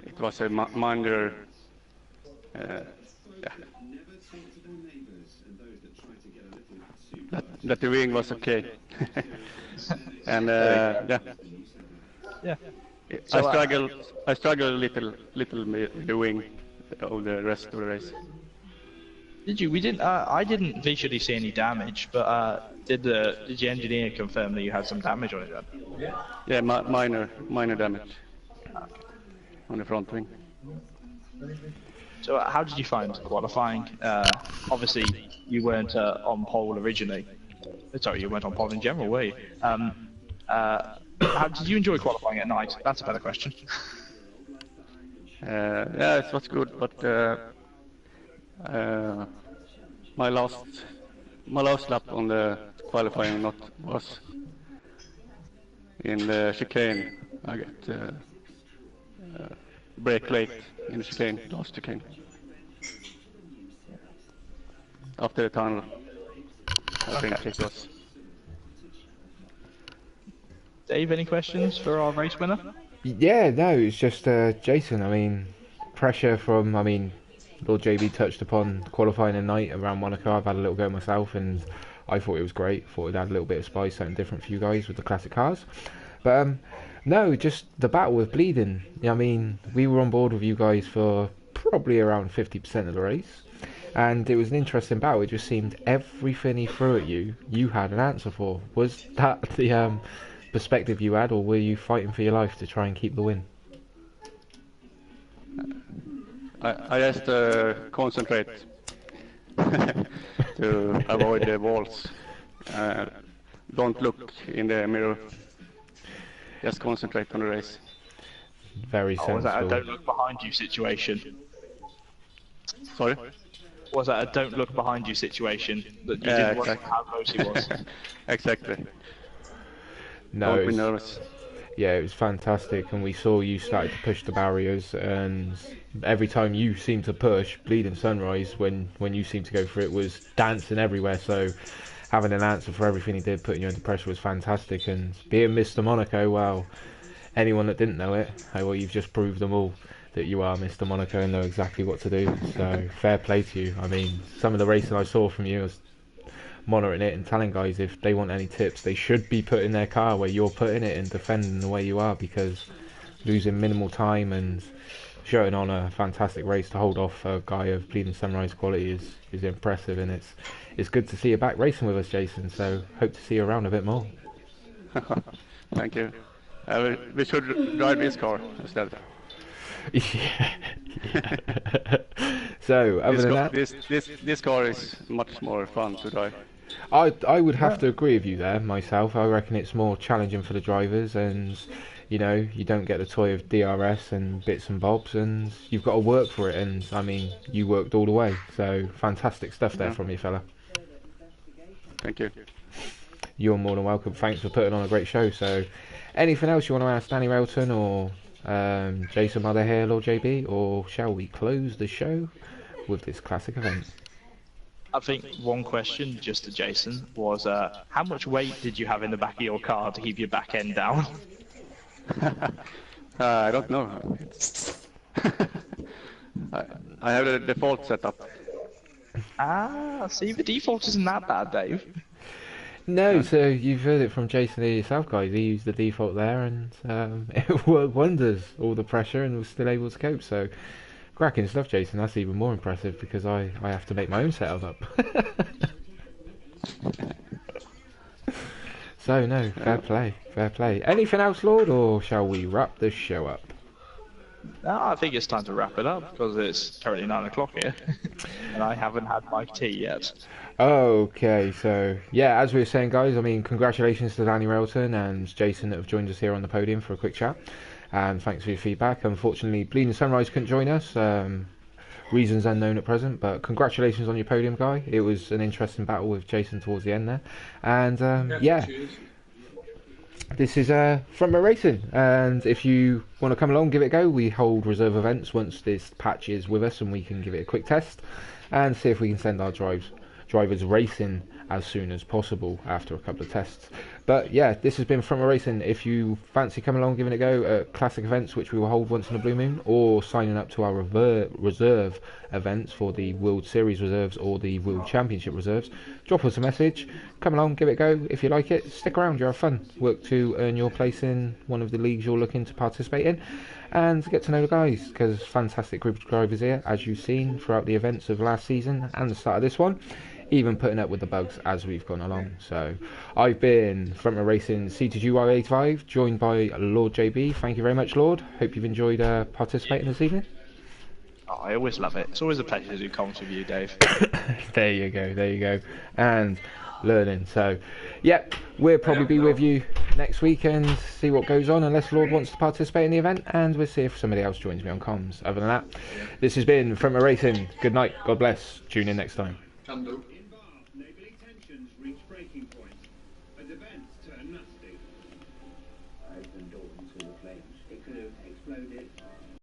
it was a minor. That the wing was okay, and yeah. Yeah. I struggle a little with the wing of the rest of the race. Did you? We didn't. I didn't visually see any damage, but did the engineer confirm that you had some damage on it then? Yeah, minor damage on the front wing. So how did you find qualifying? Obviously, you weren't on pole originally. Sorry, you weren't on pole in general, were you? How did you enjoy qualifying at night? That's a better question. Yeah, it was good, but my last lap on the qualifying not was in the chicane. I got brake late in the chicane, last chicane. After the tunnel, I think it was. Dave, any questions for our race winner? Yeah, no, it's just Jason. I mean, pressure from. I mean, Lord JB touched upon qualifying a night around Monaco. I've had a little go myself, and I thought it was great. Thought it had a little bit of spice, something different for you guys with the classic cars. But no, just the battle with bleeding. I mean, we were on board with you guys for probably around 50% of the race, and it was an interesting battle. It just seemed everything he threw at you, you had an answer for. Was that the perspective you had, or were you fighting for your life to try and keep the win? I just concentrate to avoid the walls. Don't look in the mirror. Just concentrate on the race. Very sensible. Was that a don't look behind you situation? Sorry? Was that a don't look behind you situation that you Yeah, didn't want exactly. how close he was? Exactly. No, Don't it be was, nervous. yeah, it was fantastic, and we saw you started to push the barriers, and every time you seemed to push, Bleeding Sunrise, when you seemed to go for it, was dancing everywhere. So having an answer for everything he did, putting you under pressure, was fantastic. And being Mr. Monaco, well, anyone that didn't know it, well, you've just proved them all that you are Mr. Monaco and know exactly what to do. So fair play to you. I mean, some of the racing I saw from you was monitoring it and telling guys if they want any tips, they should be putting their car where you're putting it and defending the way you are, because losing minimal time and showing on a fantastic race to hold off a guy of Bleeding Sunrise quality is impressive, and it's good to see you back racing with us, Jason. So hope to see you around a bit more. Thank you. We should drive this car instead. yeah. So other than that, This car is much more fun to drive. I would have to agree with you there myself. I reckon it's more challenging for the drivers, and you know, you don't get the toy of DRS and bits and bobs, and you've got to work for it. And I mean, you worked all the way, so fantastic stuff there from you, fella. Thank you. You're more than welcome. Thanks for putting on a great show. So anything else you want to ask Danny Railton or Jason Motherhair or JB, or shall we close the show with this classic event? I think one question, just to Jason, was how much weight did you have in the back of your car to keep your back end down? I don't know. I have the default setup. Ah, see, the default isn't that bad, Dave. No, so you've heard it from Jason here yourself, guys. He used the default there, and it worked wonders. All the pressure, and was still able to cope. So, cracking stuff, Jason. That's even more impressive because I have to make my own setup up. So no, fair play, fair play. Anything else, Lord, or shall we wrap this show up? No, I think it's time to wrap it up because it's currently 9 o'clock here, and I haven't had my tea yet. Okay, so yeah, as we were saying, guys, I mean, congratulations to Danny Railton and Jason that have joined us here on the podium for a quick chat, and thanks for your feedback. Unfortunately, Bleeding Sunrise couldn't join us, reasons unknown at present, but congratulations on your podium, guy. It was an interesting battle with Jason towards the end there, and yeah. Cheers. This is Front Row Racing, and if you want to come along, give it a go. We hold reserve events once this patch is with us, and we can give it a quick test and see if we can send our drivers racing as soon as possible after a couple of tests. But yeah, this has been Front Row Racing. If you fancy coming along, giving it a go at classic events, which we will hold once in a blue moon, or signing up to our reserve events for the World Series reserves or the World Championship reserves, drop us a message. Come along, give it a go. If you like it, stick around. You have fun. Work to earn your place in one of the leagues you're looking to participate in, and get to know the guys, because fantastic group of drivers here, as you've seen throughout the events of last season and the start of this one, even putting up with the bugs as we've gone along. So I've been Front Row Racing C2GY85, joined by Lord JB. Thank you very much, Lord. Hope you've enjoyed participating this evening. Oh, I always love it. It's always a pleasure to do comms with you, Dave. There you go, there you go. And learning. So, yeah, we'll probably be with you next week and see what goes on, unless Lord wants to participate in the event, and we'll see if somebody else joins me on comms. Other than that, this has been Front Row Racing. Good night, God bless. Tune in next time. Can do. Neighbourly tensions reach breaking point, and events turn nasty. Open door into the flames. It could have exploded.